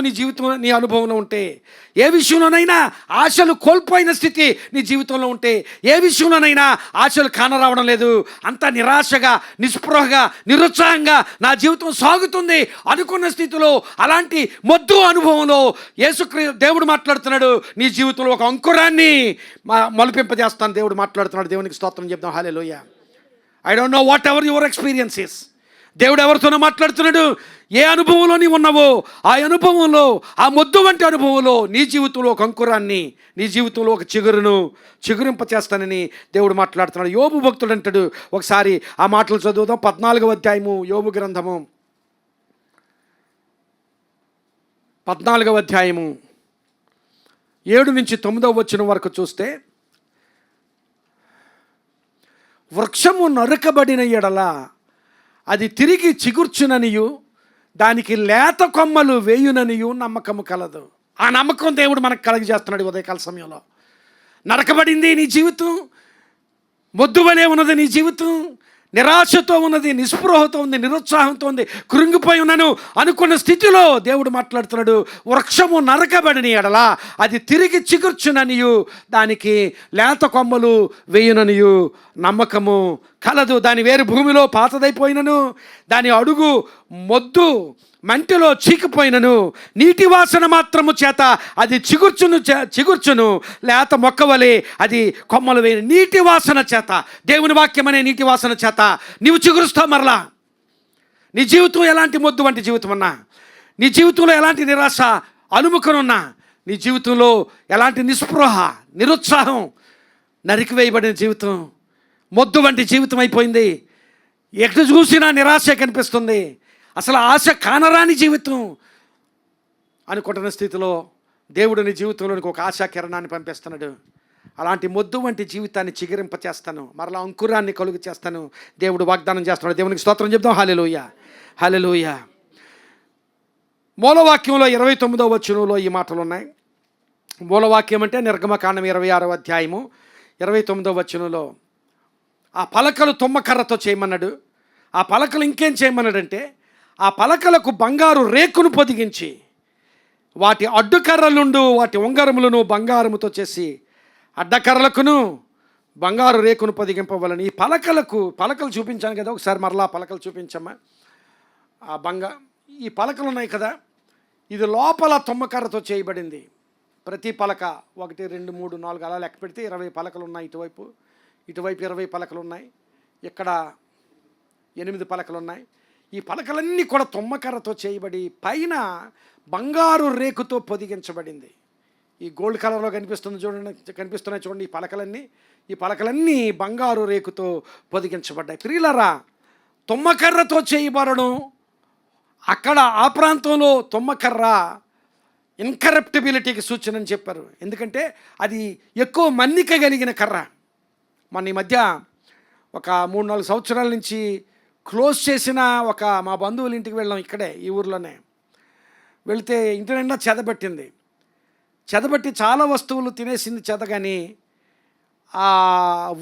నీ అనుభవంలో ఉంటే, ఏ విషయంలోనైనా ఆశలు కోల్పోయిన స్థితి నీ జీవితంలో ఉంటే, ఏ విషయంలోనైనా ఆశలు కానరావడం లేదు, అంతా నిరాశగా, నిస్పృహగా, నిరుత్సాహంగా నా జీవితం సాగుతుంది అనుకున్న స్థితిలో, అలాంటి మొద్దు అనుభవంలో దేవుడు మాట్లాడుతున్నాడు. నీ జీవితంలో ఒక అంకురాన్ని మొలిపింపజేస్తాను దేవుడు మాట్లాడుతున్నాడు. దేవునికి స్తోత్రం చెప్దాం, hallelujah. I don't know whatever your experiences. దేవుడు ఎవరితోనో మాట్లాడుతున్నాడు. ఏ అనుభవంలో నీవు ఉన్నావో ఆ అనుభవంలో, ఆ మొద్దు వంటి అనుభవంలో నీ జీవితంలో ఒక అంకురాన్ని, నీ జీవితంలో ఒక చిగురింపచేస్తానని దేవుడు మాట్లాడుతున్నాడు. యోబు భక్తుడు అంటాడు, ఒకసారి ఆ మాటలు చదువుదాం. 14వ అధ్యాయము యోబు గ్రంథము, 14వ అధ్యాయము 7 నుంచి 9వ వచనం వరకు చూస్తే, వృక్షము నరుకబడిన ఎడల అది తిరిగి చిగుర్చుననియు దానికి లేత కొమ్మలు వేయుననియు నమ్మకము కలదు. ఆ నమ్మకం దేవుడు మనకు కలుగజేస్తున్నాడు ఉదయకాల సమయంలో. నరకబడింది నీ జీవితం, మొద్దువలే ఉన్నది నీ జీవితం, నిరాశతో ఉన్నది, నిస్పృహతో ఉంది, నిరుత్సాహంతో ఉంది, కృంగిపోయి ఉన్నాను అనుకున్న స్థితిలో దేవుడు మాట్లాడుతున్నాడు. వృక్షము నరకబడిన ఎడల అది తిరిగి చిగుర్చుననియు దానికి లేత కొమ్మలు వేయుననియు నమ్మకము కలదు. దాని వేరు భూమిలో పాతదైపోయినను, దాని అడుగు మొద్దు మంటిలో చీకిపోయినను, నీటి వాసన మాత్రము చేత అది చిగుర్చును లేత మొక్కవలే అది కొమ్మలు వేయను. నీటి వాసన చేత, దేవుని వాక్యం అనే నీటి వాసన చేత నీవు చిగురుస్తావు. మరలా నీ జీవితం ఎలాంటి మొద్దు వంటి జీవితం ఉన్నా, నీ జీవితంలో ఎలాంటి నిరాశ అలుముకనున్నా, నీ జీవితంలో ఎలాంటి నిస్పృహ, నిరుత్సాహం, నరికివేయబడిన జీవితం, మొద్దు వంటి జీవితం అయిపోయింది, ఎక్కడ చూసినా నిరాశ కనిపిస్తుంది, అసలు ఆశ కానరాని జీవితం అనుకుంటున్న స్థితిలో దేవుడు నీ జీవితంలోనికి ఒక ఆశా కిరణాన్ని పంపిస్తున్నాడు. అలాంటి మొద్దు వంటి జీవితాన్ని చిగురింపచేస్తాను, మరలా అంకురాన్ని కలుగు చేస్తాను దేవుడు వాగ్దానం చేస్తున్నాడు. దేవునికి స్తోత్రం చెప్దాం, హల్లెలూయా, హల్లెలూయా. మూలవాక్యంలో 29వ వచనంలో ఈ మాటలు ఉన్నాయి. మూలవాక్యం అంటే నిర్గమకాండం 26వ అధ్యాయము 29వ వచనంలో ఆ పలకలు తుమ్మకర్రతో చేయమన్నాడు. ఆ పలకలు ఇంకేం చేయమన్నాడంటే, ఆ పలకలకు బంగారు రేకును పొదిగించి వాటి అడ్డుకర్రలుండు వాటి ఉంగరములను బంగారముతో చేసి అడ్డకర్రలకును బంగారు రేకును పొదిగింపవలని. ఈ పలకలు చూపించాను కదా, ఒకసారి మరలా పలకలు చూపించమ్మా. ఈ పలకలు ఉన్నాయి కదా, ఇది లోపల తుమ్మకర్రతో చేయబడింది. ప్రతి పలక 1 2 3 4 అలా లెక్క పెడితే 20 పలకలు ఉన్నాయి. ఇటువైపు 20 పలకలు ఉన్నాయి. ఇక్కడ 8 పలకలు ఉన్నాయి. ఈ పలకలన్నీ కూడా తుమ్మకర్రతో చేయబడి పైన బంగారు రేకుతో పొదిగించబడింది. ఈ గోల్డ్ కలర్లో కనిపిస్తున్నాయి చూడండి ఈ పలకలన్నీ బంగారు రేకుతో పొదిగించబడ్డాయి. ప్రియులారా, తుమ్మకర్రతో చేయబడడం, అక్కడ ఆ ప్రాంతంలో తుమ్మకర్ర ఇన్కరప్టిబిలిటీకి సూచన అని చెప్పారు. ఎందుకంటే అది ఎక్కువ మన్నిక కలిగిన కర్ర. మన ఈ మధ్య ఒక 3-4 సంవత్సరాల నుంచి క్లోజ్ చేసిన మా బంధువుల ఇంటికి వెళ్ళాం, ఇక్కడే ఈ ఊర్లోనే. వెళితే ఇంటి నిండా చెదబట్టి చాలా వస్తువులు తినేసింది చెద. కానీ ఆ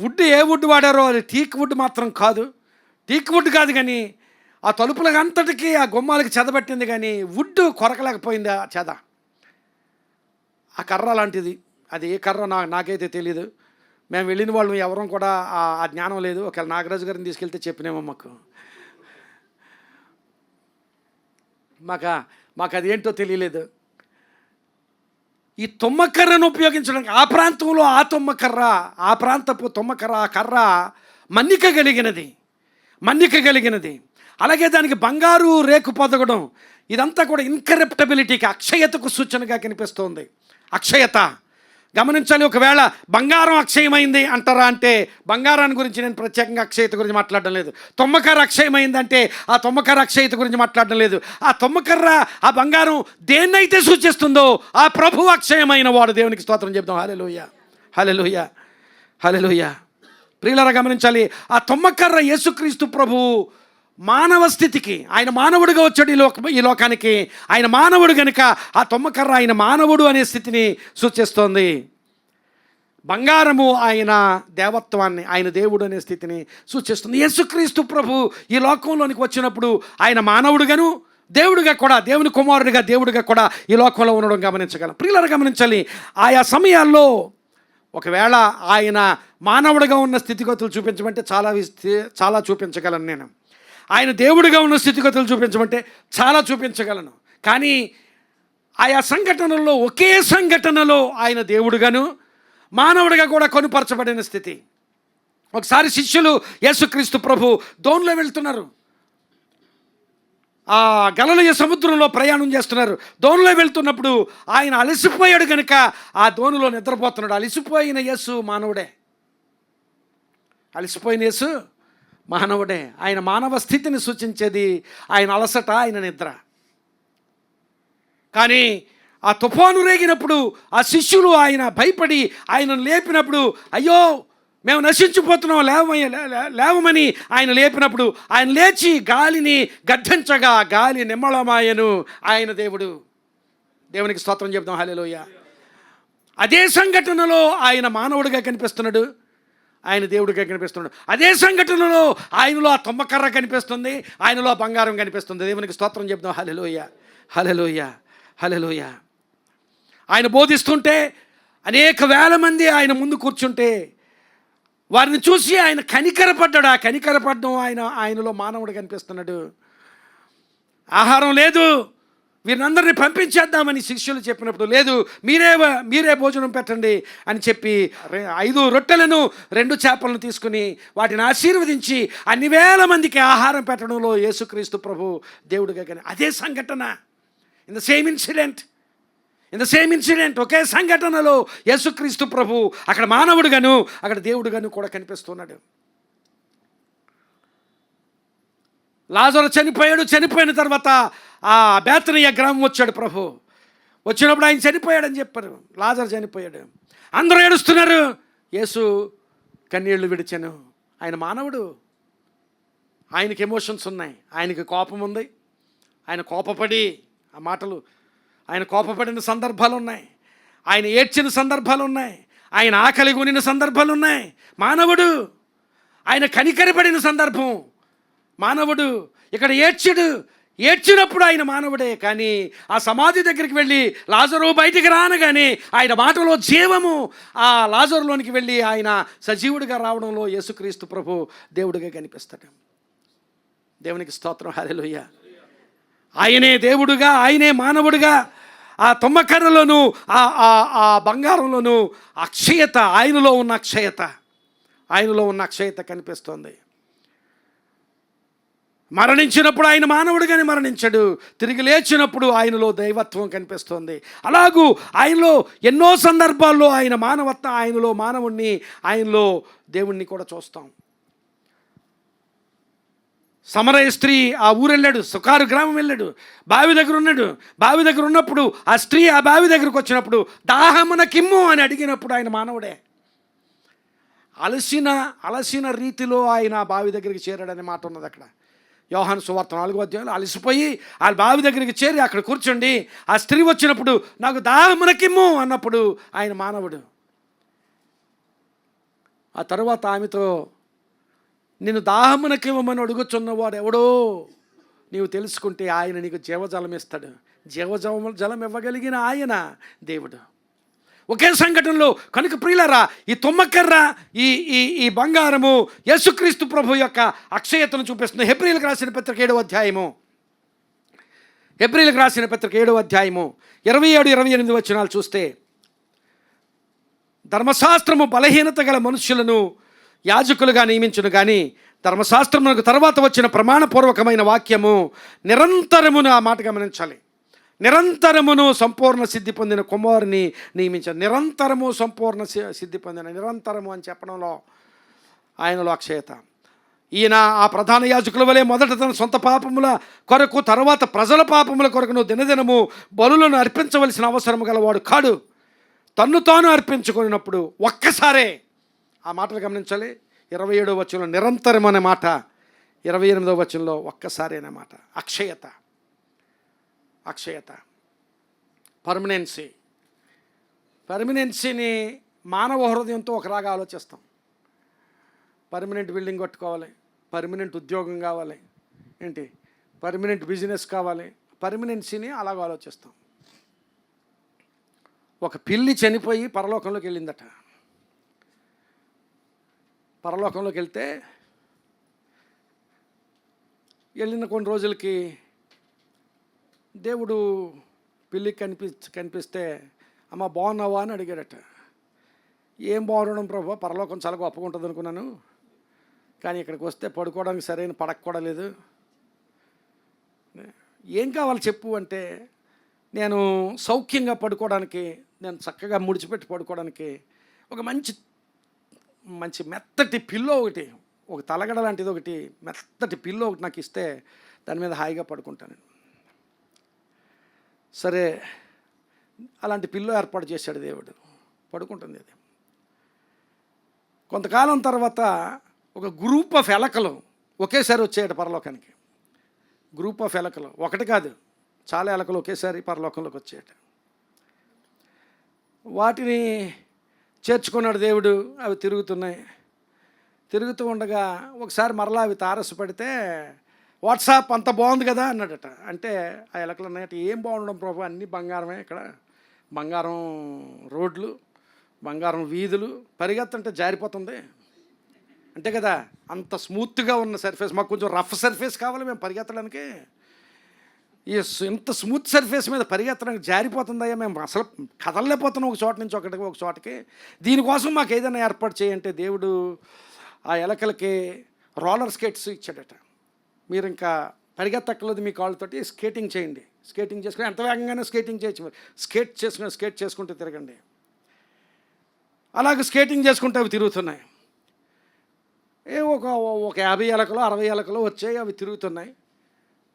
వుడ్ ఏ వుడ్ వాడారో అది టీక్ వుడ్ మాత్రం కాదు. టీక్ వుడ్ కాదు కానీ ఆ తలుపులకు అంతటికీ ఆ గుమ్మాలకి చెదబట్టింది, కానీ వుడ్ కొరకలేకపోయింది ఆ చెద. ఆ కర్ర లాంటిది. అది ఏ కర్ర నాకైతే తెలీదు. మేము వెళ్ళిన వాళ్ళు ఎవరం కూడా ఆ జ్ఞానం లేదు. ఒకవేళ నాగరాజు గారిని తీసుకెళ్తే చెప్పినేమో మాకు అదేంటో తెలియలేదు. ఈ తుమ్మకర్రను ఉపయోగించడానికి ఆ ప్రాంతంలో ఆ ప్రాంతపు తుమ్మకర్ర, ఆ కర్ర మన్నిక కలిగినది. అలాగే దానికి బంగారు రేకు పొదగడం, ఇదంతా కూడా ఇన్కరప్టబిలిటీకి, అక్షయతకు సూచనగా కనిపిస్తోంది. అక్షయత, గమనించాలి. ఒకవేళ బంగారం అక్షయమైంది అంటారా అంటే బంగారాన్ని గురించి నేను ప్రత్యేకంగా అక్షయత గురించి మాట్లాడడం లేదు. తుమ్మకర్ర అక్షయమైందంటే ఆ తుమ్మకర్ర అక్షయత గురించి మాట్లాడడం లేదు. ఆ తుమ్మకర్ర, ఆ బంగారం దేన్నైతే సూచిస్తుందో ఆ ప్రభు అక్షయమైన వాడు. దేవునికి స్తోత్రం చెప్తాం. హల్లెలూయా, హల్లెలూయా, హల్లెలూయా. ప్రియులారా గమనించాలి. ఆ తుమ్మకర్ర యేసుక్రీస్తు ప్రభు మానవ స్థితికి, ఆయన మానవుడిగా వచ్చాడు ఈ లోకానికి. ఆయన మానవుడు కనుక ఆ తుమ్మకర్ర ఆయన మానవుడు అనే స్థితిని సూచిస్తోంది. బంగారము ఆయన దేవత్వాన్ని, ఆయన దేవుడు అనే స్థితిని సూచిస్తుంది. యేసుక్రీస్తు ప్రభు ఈ లోకంలోనికి వచ్చినప్పుడు ఆయన మానవుడుగాను దేవుడిగా కూడా, దేవుని కుమారుడిగా దేవుడిగా కూడా ఈ లోకంలో ఉండడం గమనించగలం. ప్రియులారా గమనించాలి. ఆయా సమయాల్లో ఒకవేళ ఆయన మానవుడిగా ఉన్న స్థితిగతులు చూపించమంటే చాలా చూపించగలను నేను. ఆయన దేవుడిగా ఉన్న స్థితిగతులు చూపించమంటే చాలా చూపించగలను. కానీ ఆయా సంఘటనల్లో, ఒకే సంఘటనలో ఆయన దేవుడుగాను మానవుడిగా కూడా కొనుపరచబడిన స్థితి. ఒకసారి శిష్యులు యేసుక్రీస్తు ప్రభు దోణిలో వెళ్తున్నారు. ఆ గలిలయ సముద్రంలో ప్రయాణం చేస్తున్నారు. దోణిలో వెళ్తున్నప్పుడు ఆయన అలసిపోయాడు కనుక ఆ దోణిలో నిద్రపోతున్నాడు. అలసిపోయిన యేసు మానవుడే. అలసిపోయిన యేసు మానవుడే. ఆయన మానవ స్థితిని సూచించేది ఆయన అలసట, ఆయన నిద్ర. కానీ ఆ తుఫాను రేగినప్పుడు ఆ శిష్యులు ఆయన భయపడి ఆయనను లేపినప్పుడు, అయ్యో మేము నశించిపోతున్నాం, లేవమని ఆయన లేపినప్పుడు ఆయన లేచి గాలిని గద్దించగా గాలి నిమ్మళమాయను. ఆయన దేవుడు. దేవునికి స్తోత్రం చెప్తాం. హల్లెలూయా. అదే సంఘటనలో ఆయన మానవుడిగా కనిపిస్తున్నాడు, ఆయన దేవుడిగా కనిపిస్తున్నాడు. అదే సంఘటనలో ఆయనలో ఆ తుమ్మకర్ర కనిపిస్తుంది, ఆయనలో బంగారం కనిపిస్తుంది. దేవునికి స్తోత్రం చెప్తాం. హల్లెలూయా, హల్లెలూయా, హల్లెలూయా. ఆయన బోధిస్తుంటే అనేక వేల మంది ఆయన ముందు కూర్చుంటే వారిని చూసి ఆయన కనికరపడ్డాడు. ఆ కనికరపడ్డం ఆయనలో మానవుడు కనిపిస్తున్నాడు. ఆహారం లేదు, వీరినందరినీ పంపించేద్దామని శిష్యులు చెప్పినప్పుడు, లేదు మీరే భోజనం పెట్టండి అని చెప్పి 5 రొట్టెలను 2 చేపలను తీసుకుని వాటిని ఆశీర్వదించి అన్ని వేల మందికి ఆహారం పెట్టడంలో యేసుక్రీస్తు ప్రభు దేవుడిగా. కానీ అదే సంఘటన, ఇన్ ద సేమ్ ఇన్సిడెంట్ ఒకే సంఘటనలో యేసుక్రీస్తు ప్రభు అక్కడ మానవుడుగాను అక్కడ దేవుడుగాను కూడా కనిపిస్తున్నాడు. లాజరు చనిపోయాడు. చనిపోయిన తర్వాత ఆ బేతనియ గ్రామం వచ్చాడు ప్రభు. వచ్చినప్పుడు ఆయన చనిపోయాడని చెప్పారు. లాజరు చనిపోయాడు. అందరూ ఏడుస్తున్నారు. యేసు కన్నీళ్లు విడిచాను. ఆయన మానవుడు, ఆయనకి ఎమోషన్స్ ఉన్నాయి, ఆయనకి కోపం ఉంది. ఆయన కోపపడి ఆ మాటలు, ఆయన కోపపడిన సందర్భాలు ఉన్నాయి, ఆయన ఏడ్చిన సందర్భాలు ఉన్నాయి, ఆయన ఆకలి కొనిన సందర్భాలు ఉన్నాయి. మానవుడు. ఆయన కనికరపడిన సందర్భం మానవుడు. ఇక్కడ ఏడ్చినప్పుడు ఆయన మానవుడే. కానీ ఆ సమాధి దగ్గరికి వెళ్ళి లాజరు బయటికి రానగానే ఆయన మాటలో జీవము ఆ లాజరులోనికి వెళ్ళి ఆయన సజీవుడిగా రావడంలో యేసుక్రీస్తు ప్రభు దేవుడిగా కనిపిస్తాడు. దేవునికి స్తోత్రం. హల్లెలూయా. ఆయనే దేవుడుగా, ఆయనే మానవుడిగా. ఆ తుమ్మకర్రలోను ఆ బంగారంలోను అక్షయత, ఆయనలో ఉన్న అక్షయత కనిపిస్తోంది. మరణించినప్పుడు ఆయన మానవుడిగానే మరణించాడు. తిరిగి లేచినప్పుడు ఆయనలో దైవత్వం కనిపిస్తోంది. అలాగూ ఆయనలో ఎన్నో సందర్భాల్లో ఆయన మానవత్వం, ఆయనలో మానవుణ్ణి, ఆయనలో దేవుణ్ణి కూడా చూస్తాం. సమరయ స్త్రీ ఆ ఊరు వెళ్ళాడు, సుకారు గ్రామం వెళ్ళాడు, బావి దగ్గర ఉన్నాడు. బావి దగ్గర ఉన్నప్పుడు ఆ స్త్రీ ఆ బావి దగ్గరకు వచ్చినప్పుడు దాహమున కిమ్ము అని అడిగినప్పుడు ఆయన మానవుడే. అలసిన రీతిలో ఆయన బావి దగ్గరికి చేరాడనే మాట ఉన్నది అక్కడ. యోహాను సువార్త 4వ అధ్యాయంలో అలసిపోయి ఆ బావి దగ్గరికి చేరి అక్కడ కూర్చోండి. ఆ స్త్రీ వచ్చినప్పుడు నాకు దాహమున కిమ్ము అన్నప్పుడు ఆయన మానవుడు. ఆ తరువాత ఆమెతో, నిన్ను దాహమునకివ్వమని అడుగుచున్నవాడు ఎవడో నీవు తెలుసుకుంటే ఆయన నీకు జీవజలం ఇస్తాడు. జీవజలం ఇవ్వగలిగిన ఆయన దేవుడు. ఒకే సంఘటనలో. కనుక ప్రియులారా, ఈ తుమ్మకర్ర ఈ బంగారము యేసుక్రీస్తు ప్రభు యొక్క అక్షయతను చూపిస్తుంది. హెబ్రీయులకు రాసిన పత్రిక 7వ అధ్యాయము 27-28 వచనాలు చూస్తే, ధర్మశాస్త్రము బలహీనత గల మనుష్యులను యాజకులుగా నియమించును కానీ ధర్మశాస్త్రమునకు తర్వాత వచ్చిన ప్రమాణపూర్వకమైన వాక్యము నిరంతరమును, ఆ మాట గమనించాలి, నిరంతరమును సంపూర్ణ సిద్ధి పొందిన కుమారుని నియమించారు. నిరంతరము సంపూర్ణ సిద్ధి పొందిన, నిరంతరము అని చెప్పడంలో ఆయనలో అక్షయత. ఈయన ఆ ప్రధాన యాజకుల వలె మొదట తన సొంత పాపముల కొరకు, తర్వాత ప్రజల పాపముల కొరకును దినదినము బలులను అర్పించవలసిన అవసరం గలవాడు కాడు. తన్ను తాను అర్పించుకున్నప్పుడు ఒక్కసారే, ఆ మాటలు గమనించాలి. 27వ వచనంలో నిరంతరం అనే మాట, 28వ వచనంలో ఒక్కసారి అనే మాట. అక్షయత, అక్షయత, పర్మనెన్సీని మానవ హృదయంతో ఒకలాగా ఆలోచిస్తాం. పర్మనెంట్ బిల్డింగ్ కట్టుకోవాలి, పర్మనెంట్ ఉద్యోగం కావాలి, ఏంటి పర్మనెంట్ బిజినెస్ కావాలి. పర్మనెన్సీని అలాగ ఆలోచిస్తాం. ఒక పిల్లి చనిపోయి పరలోకంలోకి వెళ్ళిందట. పరలోకంలోకి వెళ్తే వెళ్ళిన కొన్ని రోజులకి దేవుడు పిల్లికి కనిపిస్తే అమ్మ బాగున్నావా అని అడిగాడట. ఏం బాగుండడం ప్రభు, పరలోకం చాలా గొప్పగా ఉంటుంది అనుకున్నాను, కానీ ఇక్కడికి వస్తే పడుకోవడానికి సరైన పడక కూడా లేదు. ఏం కావాలి చెప్పు అంటే, నేను సౌఖ్యంగా పడుకోవడానికి, నేను చక్కగా ముడిచిపెట్టి పడుకోవడానికి ఒక మంచి మెత్తటి పిల్లో ఒకటి, ఒక తలగడ లాంటిది ఒకటి, మెత్తటి పిల్లో ఒకటి నాకు ఇస్తే దాని మీద హాయిగా పడుకుంటాను. సరే, అలాంటి పిల్లో ఏర్పాటు చేశాడు దేవుడు. పడుకుంటుంది అది. కొంతకాలం తర్వాత ఒక గ్రూప్ ఆఫ్ ఎలకలు ఒకేసారి వచ్చాయట పరలోకానికి. గ్రూప్ ఆఫ్ ఎలకలు, ఒకటి కాదు, చాలా ఎలకలు ఒకేసారి పరలోకంలోకి వచ్చాయట. వాటిని చేర్చుకున్నాడు దేవుడు. అవి తిరుగుతూ ఉండగా ఒకసారి మరలా అవి తారసపడితే, వాట్సాప్ అంత బాగుంది కదా అన్నాడట. అంటే ఆ ఎలకలు అన్నట్టు, ఏం బాగుండడం ప్రభు, అన్నీ బంగారమే, ఇక్కడ బంగారం రోడ్లు, బంగారం వీధులు, పరిగెత్తంటే జారిపోతుంది అంతే కదా, అంత స్మూత్గా ఉన్న సర్ఫేస్, మాకు కొంచెం రఫ్ సర్ఫేస్ కావాలి మేము పరిగెత్తడానికి. ఇంత స్మూత్ సర్ఫేస్ మీద పరిగెత్తడానికి జారిపోతుందయ్యా, మేము అసలు కదలలేకపోతున్నాం ఒక చోట నుంచి ఒక చోటకి. దీనికోసం మాకు ఏదైనా ఏర్పాటు చేయంటే దేవుడు ఆ ఎలకలకి రోలర్ స్కేట్స్ ఇచ్చాడట. మీరు ఇంకా పరిగెత్తక్కలేదు, మీ కాళ్ళతోటి స్కేటింగ్ చేయండి, స్కేటింగ్ చేసుకుని ఎంత వేగంగానే స్కేటింగ్ చేయొచ్చు, స్కేట్ చేసుకుంటూ తిరగండి. అలాగే స్కేటింగ్ చేసుకుంటే అవి తిరుగుతున్నాయి. ఒక 50 ఎలకలు 60 ఎలకలు వచ్చాయి, అవి తిరుగుతున్నాయి.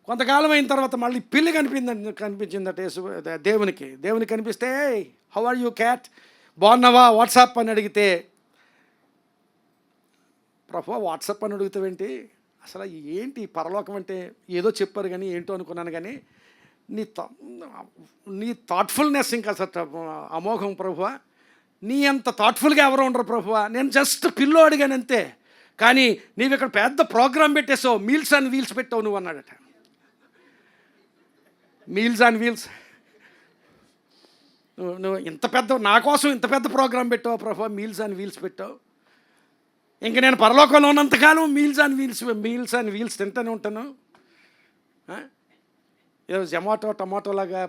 కొంతకాలం అయిన తర్వాత మళ్ళీ పిల్లి కనిపించిందట దేవునికి కనిపిస్తే, హౌ ఆర్ యూ క్యాట్, బాగున్నావా, వాట్సాప్ అని అడిగితే, ప్రభు వాట్సాప్ అని అడుగుతావేంటి, అసలు ఏంటి పరలోకం అంటే ఏదో చెప్పారు కానీ ఏంటో అనుకున్నాను, కానీ నీ థాట్ఫుల్నెస్ ఇంకా అమోఘం ప్రభువా, నీ అంత థాట్ఫుల్గా ఎవరు ఉండరు ప్రభువా, నేను జస్ట్ పిల్లో అడిగాను అంతే, కానీ నీవు ఇక్కడ పెద్ద ప్రోగ్రాం పెట్టేసావు, మీల్స్ అండ్ వీల్స్ పెట్టావు నువ్వు అన్నాడట. మీల్స్ అండ్ వీల్స్, నువ్వు నా కోసం ఇంత పెద్ద ప్రోగ్రాం పెట్టావు ప్రభు, మీల్స్ అండ్ వీల్స్ పెట్టావు. ఇంక నేను పరలోకంలో ఉన్నంతకాలం మీల్స్ అండ్ వీల్స్ తింటూనే ఉంటాను. ఏదో జొమాటో టమాటో లాగా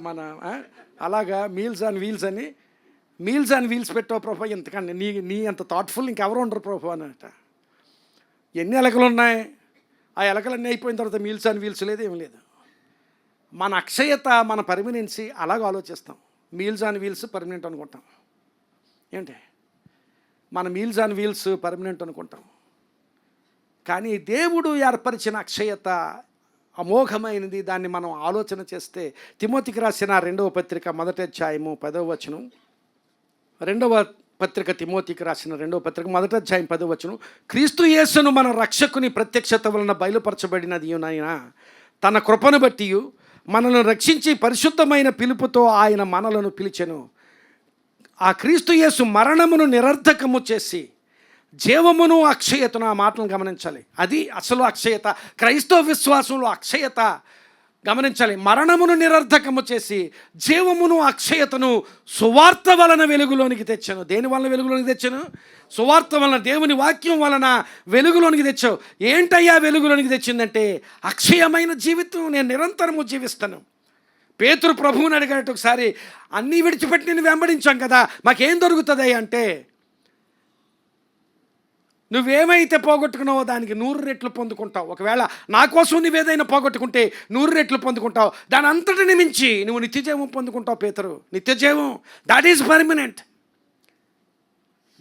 అలాగా మీల్స్ అండ్ వీల్స్ పెట్టావు ప్రభు, ఇంతకన్నా నీ అంత థాట్ఫుల్ ఇంకెవరు ఉండరు ప్రభు అన్నట. ఎన్ని ఎలకలు ఉన్నాయి, ఆ ఎలకలన్నీ అయిపోయిన తర్వాత మీల్స్ అండ్ వీల్స్ లేదు, ఏం లేదు. మన అక్షయత, మన పర్మనెన్సీ అలాగ ఆలోచిస్తాం. మీల్స్ అండ్ వీల్స్ పర్మనెంట్ అనుకుంటాం. ఏంటి మన మీల్స్ అండ్ వీల్స్ పర్మనెంట్ అనుకుంటాం, కానీ దేవుడు ఏర్పరిచిన అక్షయత అమోఘమైనది. దాన్ని మనం ఆలోచన చేస్తే, తిమోతికి రాసిన 2వ పత్రిక 1వ అధ్యాయము 10వ వచనం, 2వ పత్రిక తిమోతికి రాసిన 2వ పత్రిక 1వ అధ్యాయం 10వ వచనం, క్రీస్తు యేసును మన రక్షకుని ప్రత్యక్షత వలన బయలుపరచబడినది తన కృపను బట్టి మనల్ని రక్షించి పరిశుద్ధమైన పిలుపుతో ఆయన మనలను పిలిచెను. ఆ క్రీస్తు యేసు మరణమును నిరర్ధకము చేసి జీవమును అక్షయతను, ఆ మాటలను గమనించాలి. అది అసలు అక్షయత. క్రైస్తవ విశ్వాసంలో అక్షయత గమనించాలి. మరణమును నిరర్ధకము చేసి జీవమును అక్షయతను సువార్త వలన వెలుగులోనికి తెచ్చాను. దేని వలన వెలుగులోనికి తెచ్చాను? సువార్త వలన, దేవుని వాక్యం వలన వెలుగులోనికి తెచ్చావు. ఏంటయ్యా వెలుగులోనికి తెచ్చిందంటే, అక్షయమైన జీవితం నేను నిరంతరము జీవిస్తాను. పేతురు ప్రభువుని అడిగినట్టు ఒకసారి, అన్నీ విడిచిపెట్టి నేను వెంబడించాం కదా, మాకేం దొరుకుతుంది అంటే, నువ్వేమైతే పోగొట్టుకున్నావో దానికి 100 రెట్లు పొందుకుంటావు. ఒకవేళ నా కోసం నువ్వేదైనా పోగొట్టుకుంటే 100 రెట్లు పొందుకుంటావు. దాని అంతటిని మించి నువ్వు నిత్యజీవం పొందుకుంటావు పేతురు. నిత్యజీవం that is permanent.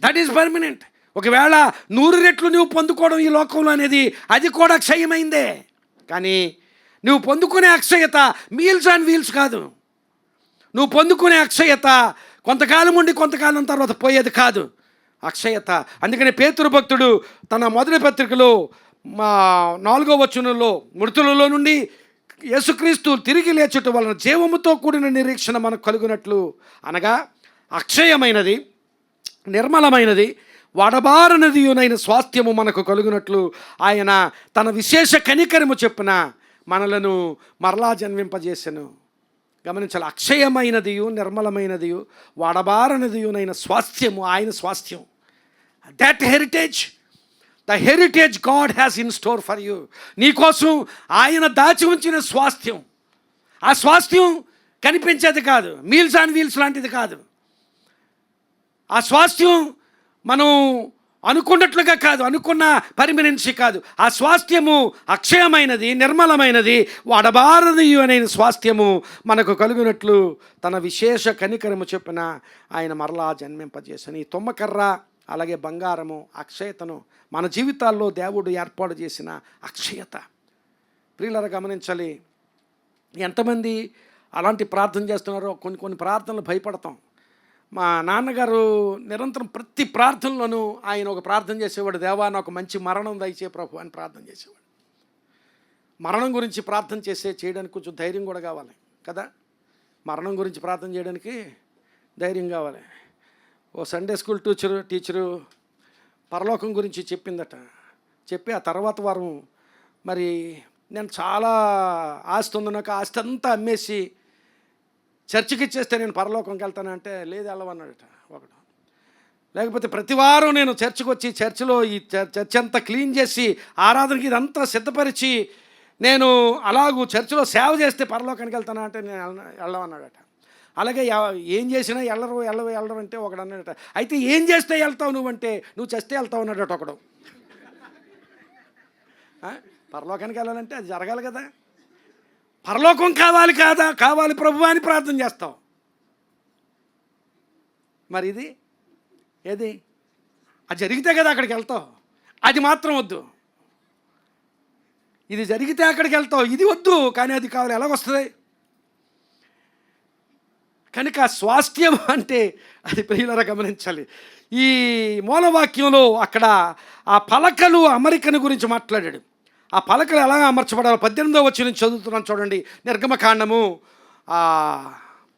That is permanent. ఒకవేళ 100 రెట్లు నువ్వు పొందుకోవడం ఈ లోకంలో అనేది అది కూడా అక్షయమైందే. కానీ నువ్వు పొందుకునే అక్షయత మీల్స్ అండ్ వీల్స్ కాదు. నువ్వు పొందుకునే అక్షయత కొంతకాలం ఉండి కొంతకాలం తర్వాత పోయేది కాదు అక్షయత. అందుకని పేతురు భక్తుడు తన మొదటి పత్రికలో 4వ వచనంలో మృతులలో నుండి యేసుక్రీస్తు తిరిగి లేచుట వలన జీవముతో కూడిన నిరీక్షణ మనకు కలుగునట్లు, అనగా అక్షయమైనది, నిర్మలమైనది, వాడబారనదియునైన స్వాస్థ్యము మనకు కలుగునట్లు ఆయన తన విశేష కనికరము చెప్పున మనలను మరలా జన్మింపజేసెను. గమనించాలి, అక్షయమైనదియు, నిర్మలమైనదియు, వాడబారనదియునైన స్వాస్థ్యము ఆయన స్వాస్థ్యం. That heritage, the heritage God has in store for you. నీకోసం ఆయన దాచి ఉంచిన స్వాస్థ్యం. ఆ స్వాస్థ్యం కనిపించేది కాదు, మీల్స్ అండ్ వీల్స్ లాంటిది కాదు. ఆ స్వాస్థ్యం మనం అనుకున్నట్లుగా కాదు, అనుకున్న పర్మనెన్సీ కాదు. ఆ స్వాస్థ్యము అక్షయమైనది, నిర్మలమైనది, వాడబారనియు అనే స్వాస్థ్యము మనకు కలుగునట్లు తన విశేష కనికరము చెప్పిన ఆయన మరలా జన్మింపజేసని. ఈ తుమ్మకర్ర అలాగే బంగారము అక్షయతను మన జీవితాల్లో దేవుడు ఏర్పాటు చేసిన అక్షయత. ప్రియులారా గమనించాలి, ఎంతమంది అలాంటి ప్రార్థన చేస్తున్నారో. కొన్ని ప్రార్థనలు భయపడతాం. మా నాన్నగారు నిరంతరం ప్రతి ప్రార్థనలోనూ ఆయన ఒక ప్రార్థన చేసేవాడు, దేవా నాకు మంచి మరణం దయచే ప్రభు అని ప్రార్థన చేసేవాడు. మరణం గురించి ప్రార్థన చేయడానికి కొంచెం ధైర్యం కూడా కావాలి కదా. మరణం గురించి ప్రార్థన చేయడానికి ధైర్యం కావాలి. ఓ సండే స్కూల్ టీచరు పరలోకం గురించి చెప్పిందట. చెప్పి ఆ తర్వాత వారం మరి నేను చాలా ఆస్తి ఉంది, నాకు ఆస్తి అంతా అమ్మేసి చర్చికి ఇచ్చేస్తే నేను పరలోకంకి వెళ్తానంటే లేదు వెళ్ళవన్నాడట ఒకడు. లేకపోతే ప్రతి వారం నేను చర్చికి వచ్చి చర్చిలో ఈ చర్చ్ అంతా క్లీన్ చేసి ఆరాధనకి ఇదంతా సిద్ధపరిచి నేను అలాగూ చర్చిలో సేవ చేస్తే పరలోకానికి వెళ్తానా అంటే నేను వెళ్ళమన్నాడట. అలాగే ఏం చేసినా వెళ్ళరు అంటే ఒకడు అన్నాడట. అయితే ఏం చేస్తే వెళ్తావు నువ్వంటే నువ్వు చేస్తే వెళ్తావు అన్నాడట ఒకడు. పరలోకానికి వెళ్ళాలంటే అది జరగాలి కదా. పరలోకం కావాలి ప్రభు అని ప్రార్థన చేస్తావు. మరి ఇది ఏది? అది జరిగితే కదా అక్కడికి వెళ్తావు. అది మాత్రం వద్దు. ఇది జరిగితే అక్కడికి వెళ్తావు, ఇది వద్దు. కానీ అది కావాలి, ఎలాగొస్తుంది? కనుక స్వాస్థ్యం అంటే అది ప్రియులారా గమనించాలి. ఈ మూలవాక్యంలో అక్కడ ఆ పలకలు అమరికను గురించి మాట్లాడాడు. ఆ పలకలు ఎలా అమర్చబడాలి 18వ వచనం చదువుతున్నాను చూడండి. నిర్గమకాండము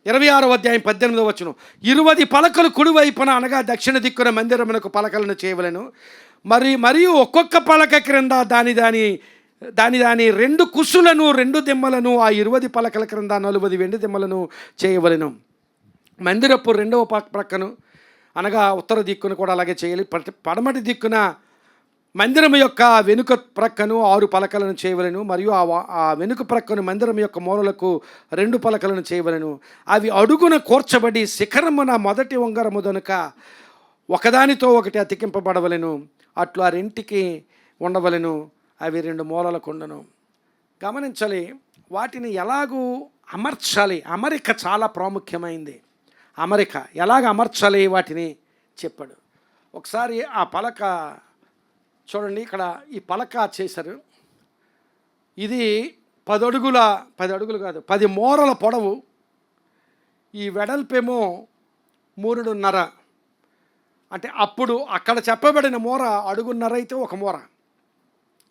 26వ అధ్యాయం 18వ వచనం. 20 పలకలు కుడివైపున అనగా దక్షిణ దిక్కున మందిరమునకు పలకలను చేయవలెను. మరియు ఒక్కొక్క పలక క్రింద దాని 2 కుసులను 2 దిమ్మలను ఆ 20 పలకల క్రింద 40 వెండి దిమ్మలను చేయవలెను. మందిరపు 2వ ప్రక్కను అనగా ఉత్తర దిక్కును కూడా అలాగే చేయాలి. పడమటి దిక్కున మందిరం యొక్క వెనుక ప్రక్కను 6 పలకలను చేయవలెను. మరియు ఆ వెనుక ప్రక్కను మందిరం యొక్క మూలలకు 2 పలకలను చేయవలెను. అవి అడుగున కూర్చబడి శిఖరమున మొదటి ఉంగరము దొనక ఒకదానితో ఒకటి అతికింపబడవలెను. అట్లు ఆ రెంటికి ఉండవలెను. అవి 2 మూలలకు ఉండను. గమనించాలి, వాటిని ఎలాగూ అమర్చాలి. అమరిక చాలా ప్రాముఖ్యమైంది. అమరిక ఎలాగ అమర్చాలి వాటిని చెప్పాడు. ఒకసారి ఆ పలక చూడండి, ఇక్కడ ఈ పలక చేశారు. ఇది 10 అడుగులు కాదు 10 మూరల పొడవు. ఈ వెడల్పేమో 3.5. అంటే అప్పుడు అక్కడ చెప్పబడిన మూర అడుగున్నర అయితే ఒక మూర.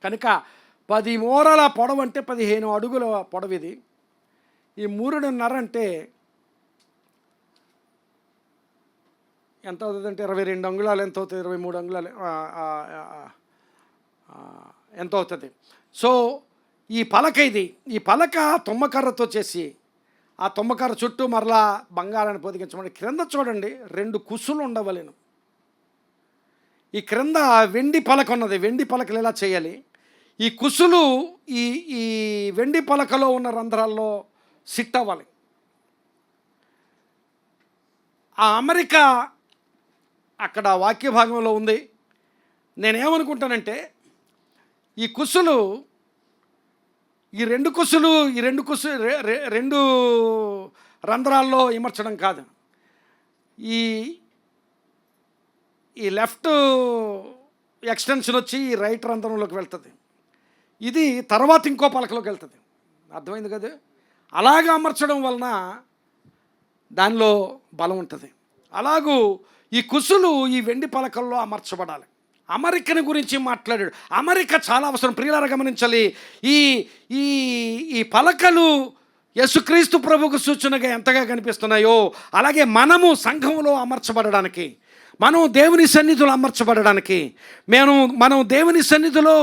కనుక 10 మూరల పొడవు అంటే 15 అడుగుల పొడవు ఇది. ఈ 3.5 అంటే ఎంత అవుతుందంటే 22 అంగుళాలు ఎంత అవుతుంది? 23 అంగుళాలు ఎంత అవుతుంది? సో ఈ పలక తుమ్మకర్రతో చేసి ఆ తుమ్మకర్ర చుట్టూ మరలా బంగారాన్ని పొదిగించమని క్రింద చూడండి 2 కుసులు ఉండవలెను. ఈ క్రింద వెండి పలక ఉన్నది. వెండి పలకలు ఎలా చేయాలి? ఈ కుసులు ఈ వెండి పలకలో ఉన్న రంధ్రాల్లో సిట్ అవ్వాలి. ఆ అమరిక అక్కడ వాక్య భాగంలో ఉంది. నేనేమనుకుంటానంటే ఈ కుస్సులు ఈ రెండు కుస్సులు రెండు రంధ్రాల్లో ఇమర్చడం కాదు. ఈ ఈ లెఫ్ట్ ఎక్స్టెన్షన్ వచ్చి ఈ రైట్ రంధ్రంలోకి వెళ్తుంది. ఇది తర్వాత ఇంకో పలకలోకి వెళ్తుంది. అర్థమైంది కదా? అలాగా అమర్చడం వలన దానిలో బలం ఉంటుంది. అలాగూ ఈ కుసులు ఈ వెండి పలకల్లో అమర్చబడాలి. అమరికని గురించి మాట్లాడాడు. అమరిక చాలా అవసరం. ప్రియులారా గమనించాలి. ఈ ఈ ఈ పలకలు యేసుక్రీస్తు ప్రభువుకు సూచనగా ఎంతగా కనిపిస్తున్నాయో అలాగే మనము సంఘంలో అమర్చబడడానికి, మనం దేవుని సన్నిధిలో అమర్చబడడానికి, మనం దేవుని సన్నిధిలో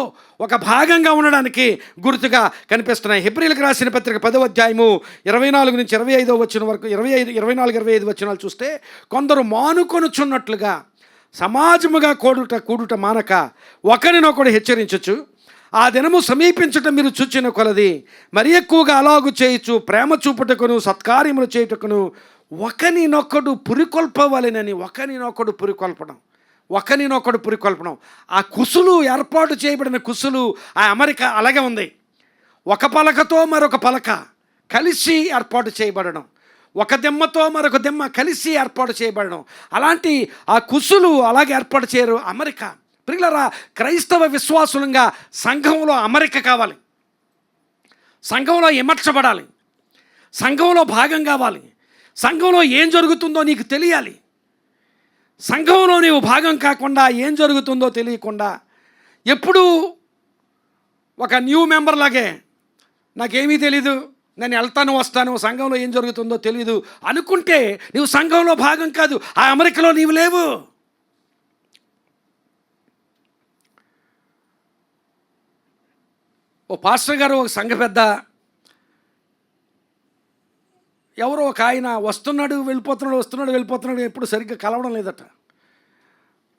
ఒక భాగంగా ఉండడానికి గుర్తుగా కనిపిస్తున్నాయి. హెబ్రీయులకు రాసిన పత్రిక 10వ అధ్యాయము 24 నుంచి 25 వచనం వరకు 24-25 వచనాలు చూస్తే, కొందరు మానుకొనుచున్నట్లుగా సమాజముగా కూడుట మానక ఒకరినొకడు హెచ్చరించచ్చు. ఆ దినము సమీపించటం మీరు చూచిన కొలది మరి ఎక్కువగా అలాగు చేయొచ్చు. ప్రేమ చూపుటకును సత్కార్యములు చేయుటకును ఒకరినొకడు పురికొల్పవలెనని. ఒకరినొకడు పురికొల్పడం. ఆ కుసులు ఏర్పాటు చేయబడిన కుసులు ఆ అమరిక అలాగే ఉంది. ఒక పలకతో మరొక పలక కలిసి ఏర్పాటు చేయబడడం, ఒక దిమ్మతో మరొక దిమ్మ కలిసి ఏర్పాటు చేయబడడం. అలాంటి ఆ కుసులు అలాగే ఏర్పాటు చేయరు అమరిక. ప్రియులారా, క్రైస్తవ విశ్వాసులంగా సంఘంలో అమరిక కావాలి, సంఘంలో ఇమర్చబడాలి, సంఘంలో భాగం కావాలి. సంఘంలో ఏం జరుగుతుందో నీకు తెలియాలి. సంఘంలో నీవు భాగం కాకుండా ఏం జరుగుతుందో తెలియకుండా ఎప్పుడూ ఒక న్యూ మెంబర్ లాగే నాకేమీ తెలీదు, నేను వెళ్తాను వస్తాను, సంఘంలో ఏం జరుగుతుందో తెలీదు అనుకుంటే నీవు సంఘంలో భాగం కాదు, ఆ అమరికలో నీవు లేవు. ఓ పాస్టర్ గారు, ఒక సంఘ పెద్ద, ఎవరో ఒక ఆయన వస్తున్నాడు వెళ్ళిపోతున్నాడు ఎప్పుడు సరిగ్గా కలవడం లేదట.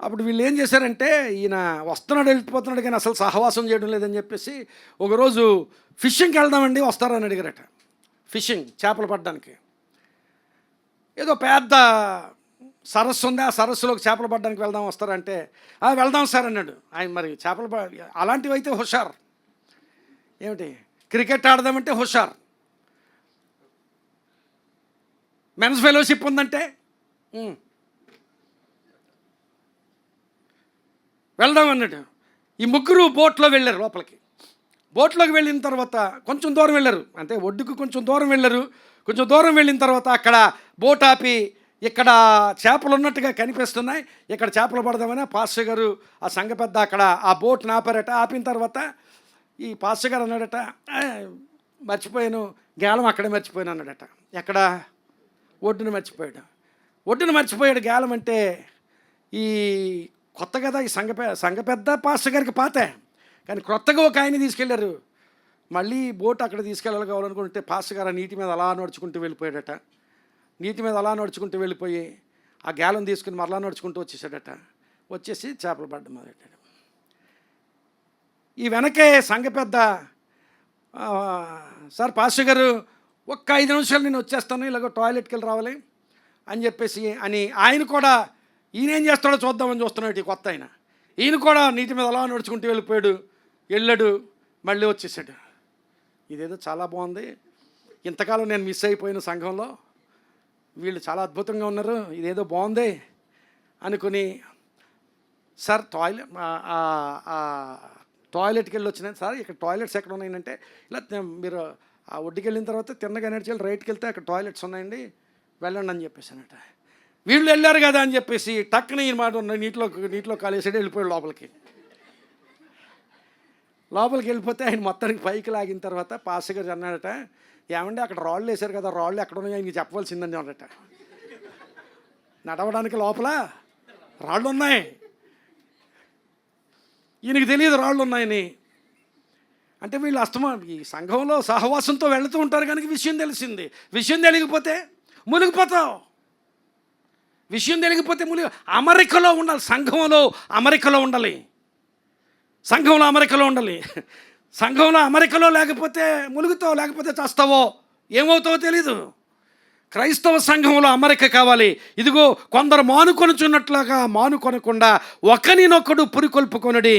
అప్పుడు వీళ్ళు ఏం చేశారంటే, ఈయన వస్తున్నాడు వెళ్ళిపోతున్నాడు కానీ అసలు సహవాసం చేయడం లేదని చెప్పేసి ఒకరోజు ఫిషింగ్కి వెళ్దామండి వస్తారని అడిగారట. ఫిషింగ్, చేపలు పట్టడానికి. ఏదో పెద్ద సరస్సు ఉంది, ఆ సరస్సులోకి చేపలు పట్టడానికి వస్తారంటే వెళ్దాం సార్ అన్నాడు ఆయన. మరి చేపలు అలాంటివి అయితే హుషార్. ఏమిటి, క్రికెట్ ఆడదామంటే హుషార్, మెన్స్ ఫెలోషిప్ ఉందంటే వెళ్దాం అన్నాడు. ఈ ముగ్గురు బోట్లో వెళ్ళారు లోపలికి. బోట్లోకి వెళ్ళిన తర్వాత కొంచెం దూరం వెళ్ళారు, అంటే ఒడ్డుకు కొంచెం దూరం వెళ్ళారు. కొంచెం దూరం వెళ్ళిన తర్వాత అక్కడ బోట్ ఆపి, ఇక్కడ చేపలు ఉన్నట్టుగా కనిపిస్తున్నాయి, ఇక్కడ చేపలు పడదామని పాస్టర్ గారు, ఆ సంఘ పెద్ద అక్కడ ఆ బోట్ని ఆపారట. ఆపిన తర్వాత ఈ పాస్టర్ గారు అన్నాడట, మర్చిపోయాను గేలం అక్కడే మర్చిపోయాను అన్నాడట. ఎక్కడ? ఒడ్డును మర్చిపోయాడు. గేలం అంటే ఈ కొత్త కదా, ఈ సంఘ పెద్ద పాస్టర్ గారికి పాతే, కానీ కొత్తగా ఒక ఆయన తీసుకెళ్ళారు. మళ్ళీ బోట్ అక్కడ తీసుకెళ్ళాలి కావాలనుకుంటే పాస్టర్ గారు నీటి మీద అలా నడుచుకుంటూ వెళ్ళిపోయాడట. నీటి మీద అలా నడుచుకుంటూ వెళ్ళిపోయి ఆ గేలం తీసుకుని మరలా నడుచుకుంటూ వచ్చేసాడట. వచ్చేసి చేపలు పడ్డం మొదలెట్టాడు. ఈ వెనకే సంఘ పెద్ద, సార్ పాస్టర్ గారు ఒక్క 5 నిమిషాలు నేను వచ్చేస్తాను, ఇలాగ టాయిలెట్కి వెళ్ళి రావాలి అని చెప్పేసి అని ఆయన కూడా ఈయనేం చేస్తాడో చూద్దామని చూస్తున్నాడు. ఈ కొత్త ఆయన, ఈయన కూడా నీటి మీద అలా నడుచుకుంటూ వెళ్ళాడు, మళ్ళీ వచ్చేసాడు. ఇదేదో చాలా బాగుంది, ఇంతకాలం నేను మిస్ అయిపోయిన సంఘంలో వీళ్ళు చాలా అద్భుతంగా ఉన్నారు, ఇదేదో బాగుంది అనుకుని, సార్ టాయిలెట్కి వెళ్ళి వచ్చినాయి సార్, ఇక్కడ టాయిలెట్స్ ఎక్కడ ఉన్నాయంటే, ఇలా మీరు ఆ ఒడ్డుకి వెళ్ళిన తర్వాత తిన్నగా నడిచి రైట్కి వెళ్తే అక్కడ టాయిలెట్స్ ఉన్నాయండి, వెళ్ళండి అని చెప్పేసానట. వీళ్ళు వెళ్ళారు కదా అని చెప్పేసి టక్కున ఈ మాట నీటిలో కాలేసాడు, వెళ్ళిపోయాడు లోపలికి వెళ్ళిపోతే ఆయన మొత్తానికి పైకి లాగిన తర్వాత పాస్టర్ గారు అన్నాడట, ఏమండి అక్కడ రాళ్ళు వేశారు కదా, రాళ్ళు ఎక్కడ ఉన్నాయో ఆయనకి చెప్పవలసిందని అన్నట. నడవడానికి లోపల రాళ్ళు ఉన్నాయి, ఈయనకి తెలియదు రాళ్ళు ఉన్నాయని. అంటే వీళ్ళు ఈ సంఘంలో సహవాసంతో వెళుతూ ఉంటారు కనుక విషయం తెలిసింది. విషయం తెలియకపోతే మునిగిపోతావు. అమరికలో ఉండాలి, సంఘంలో అమరికలో ఉండాలి. సంఘంలో అమరికలో లేకపోతే ములుగుతావు, లేకపోతే చస్తావో, ఏమవుతావో తెలీదు. క్రైస్తవ సంఘంలో అమరిక కావాలి. ఇదిగో కొందరు మానుకొనుచున్నట్లుగా మానుకొనకుండా ఒకనినొకడు పురికొల్పుకొనుడి.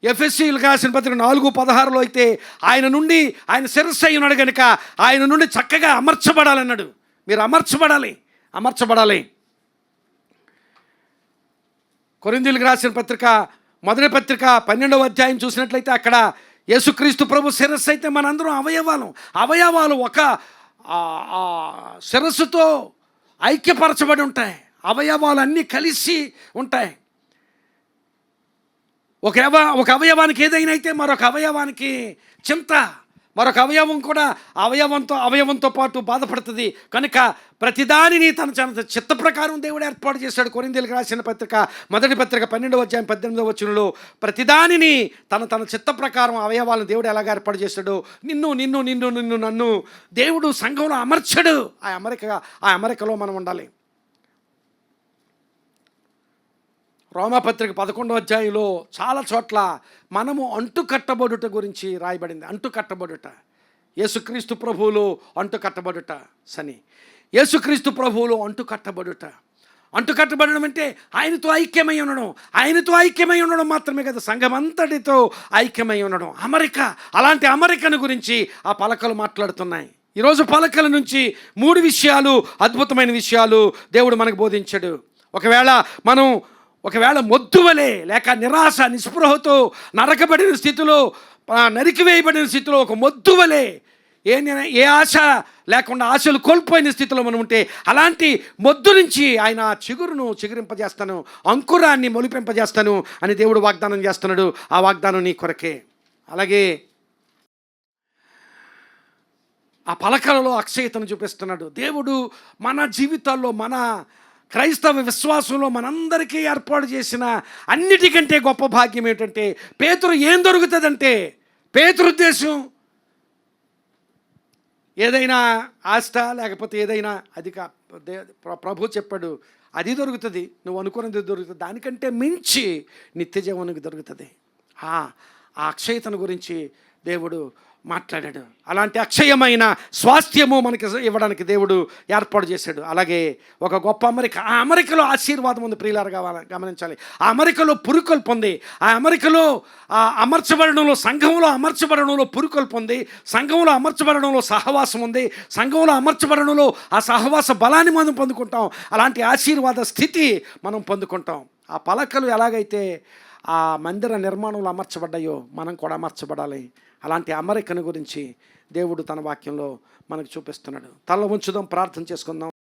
ఎఫెసీయులకు రాసిన పత్రిక 4:16 అయితే ఆయన నుండి, ఆయన శిరస్సు అయి ఉన్నాడు కనుక ఆయన నుండి చక్కగా అమర్చబడాలన్నాడు. మీరు అమర్చబడాలి. కొరింథీయులకు రాసిన పత్రిక మొదటి పత్రిక 12వ అధ్యాయం చూసినట్లయితే అక్కడ యేసుక్రీస్తు ప్రభు శిరస్సు అయితే మనందరం అవయవాలు ఒక శిరస్సుతో ఐక్యపరచబడి ఉంటాయి. అవయవాలు అన్నీ కలిసి ఉంటాయి. ఒక అవయవానికి ఏదైనా అయితే మరొక అవయవానికి చింత, మరొక అవయవం కూడా అవయవంతో పాటు బాధపడుతుంది. కనుక ప్రతిదానిని తన చిత్త ప్రకారం దేవుడు ఏర్పాటు చేశాడు. కొరింథీయులకు రాసిన పత్రిక మొదటి పత్రిక 12వ అధ్యాయం 18వ వచనంలో ప్రతిదానిని తన చిత్త ప్రకారం అవయవాలను దేవుడు ఎలాగ ఏర్పాటు చేశాడు. నన్ను దేవుడు సంఘంలో అమర్చాడు. ఆ అమరికలో మనం ఉండాలి. రోమాపత్రిక 11వ అధ్యాయంలో చాలా చోట్ల మనము అంటుకట్టబడుట గురించి రాయబడింది. అంటుకట్టబడుట, యేసుక్రీస్తు ప్రభువులో అంటుకట్టబడుట సని, యేసుక్రీస్తు ప్రభువులో అంటుకట్టబడడం అంటే ఆయనతో ఐక్యమై ఉండడం మాత్రమే కదా, సంఘం అంతటితో ఐక్యమై ఉండడం. అలాంటి అమరికను గురించి ఆ పలకలు మాట్లాడుతున్నాయి. ఈరోజు పలకల నుంచి 3 విషయాలు, అద్భుతమైన విషయాలు దేవుడు మనకు బోధించాడు. ఒకవేళ మొద్దువలే లేక నిరాశ నిస్పృహతో నరికివేయబడిన స్థితిలో ఒక మొద్దువలే ఏ ఆశ లేకుండా ఆశలు కోల్పోయిన స్థితిలో మనం ఉంటే, అలాంటి మొద్దు నుంచి ఆయన చిగురును చిగురింపజేస్తాను, అంకురాన్ని మొలిపింపజేస్తాను అని దేవుడు వాగ్దానం చేస్తున్నాడు. ఆ వాగ్దానం నీ కొరకే. అలాగే ఆ పలకలలో అక్షయతను చూపిస్తున్నాడు దేవుడు. మన జీవితాల్లో, మన క్రైస్తవ విశ్వాసంలో మనందరికీ ఏర్పాటు చేసిన అన్నిటికంటే గొప్ప భాగ్యం ఏంటంటే, పేతురు ఏం దొరుకుతుందంటే, పేతురు ఉద్దేశం ఏదైనా ఆస్త లేకపోతే ఏదైనా అది ప్రభు చెప్పాడు, అది దొరుకుతుంది, నువ్వు అనుకున్నది దొరుకుతుంది, దానికంటే మించి నిత్య జీవనానికి దొరుకుతుంది. ఆ అక్షయతను గురించి దేవుడు మాట్లాడాడు. అలాంటి అక్షయమైన స్వాస్థ్యము మనకి ఇవ్వడానికి దేవుడు ఏర్పాటు చేశాడు. అలాగే ఒక గొప్ప అమరిక, ఆ అమరికలో ఆశీర్వాదం ఉంది. ప్రియులారు గమనించాలి. ఆ అమరికలో పురుకొల్పు ఉంది. ఆ అమరికలో అమర్చబడడంలో, సంఘంలో అమర్చబడడంలో పురుకొల్పు ఉంది. సంఘంలో అమర్చబడడంలో సహవాసం ఉంది. సంఘంలో అమర్చబడడంలో ఆ సహవాస బలాన్ని మనం పొందుకుంటాం. అలాంటి ఆశీర్వాద స్థితి మనం పొందుకుంటాం. ఆ పలకలు ఎలాగైతే ఆ మందిర నిర్మాణంలో అమర్చబడ్డాయో మనం కూడా అమర్చబడాలి. అలాంటి అమరికను గురించి దేవుడు తన వాక్యంలో మనకు చూపిస్తున్నాడు. తల ఉంచుదాం, ప్రార్థన చేసుకుందాం.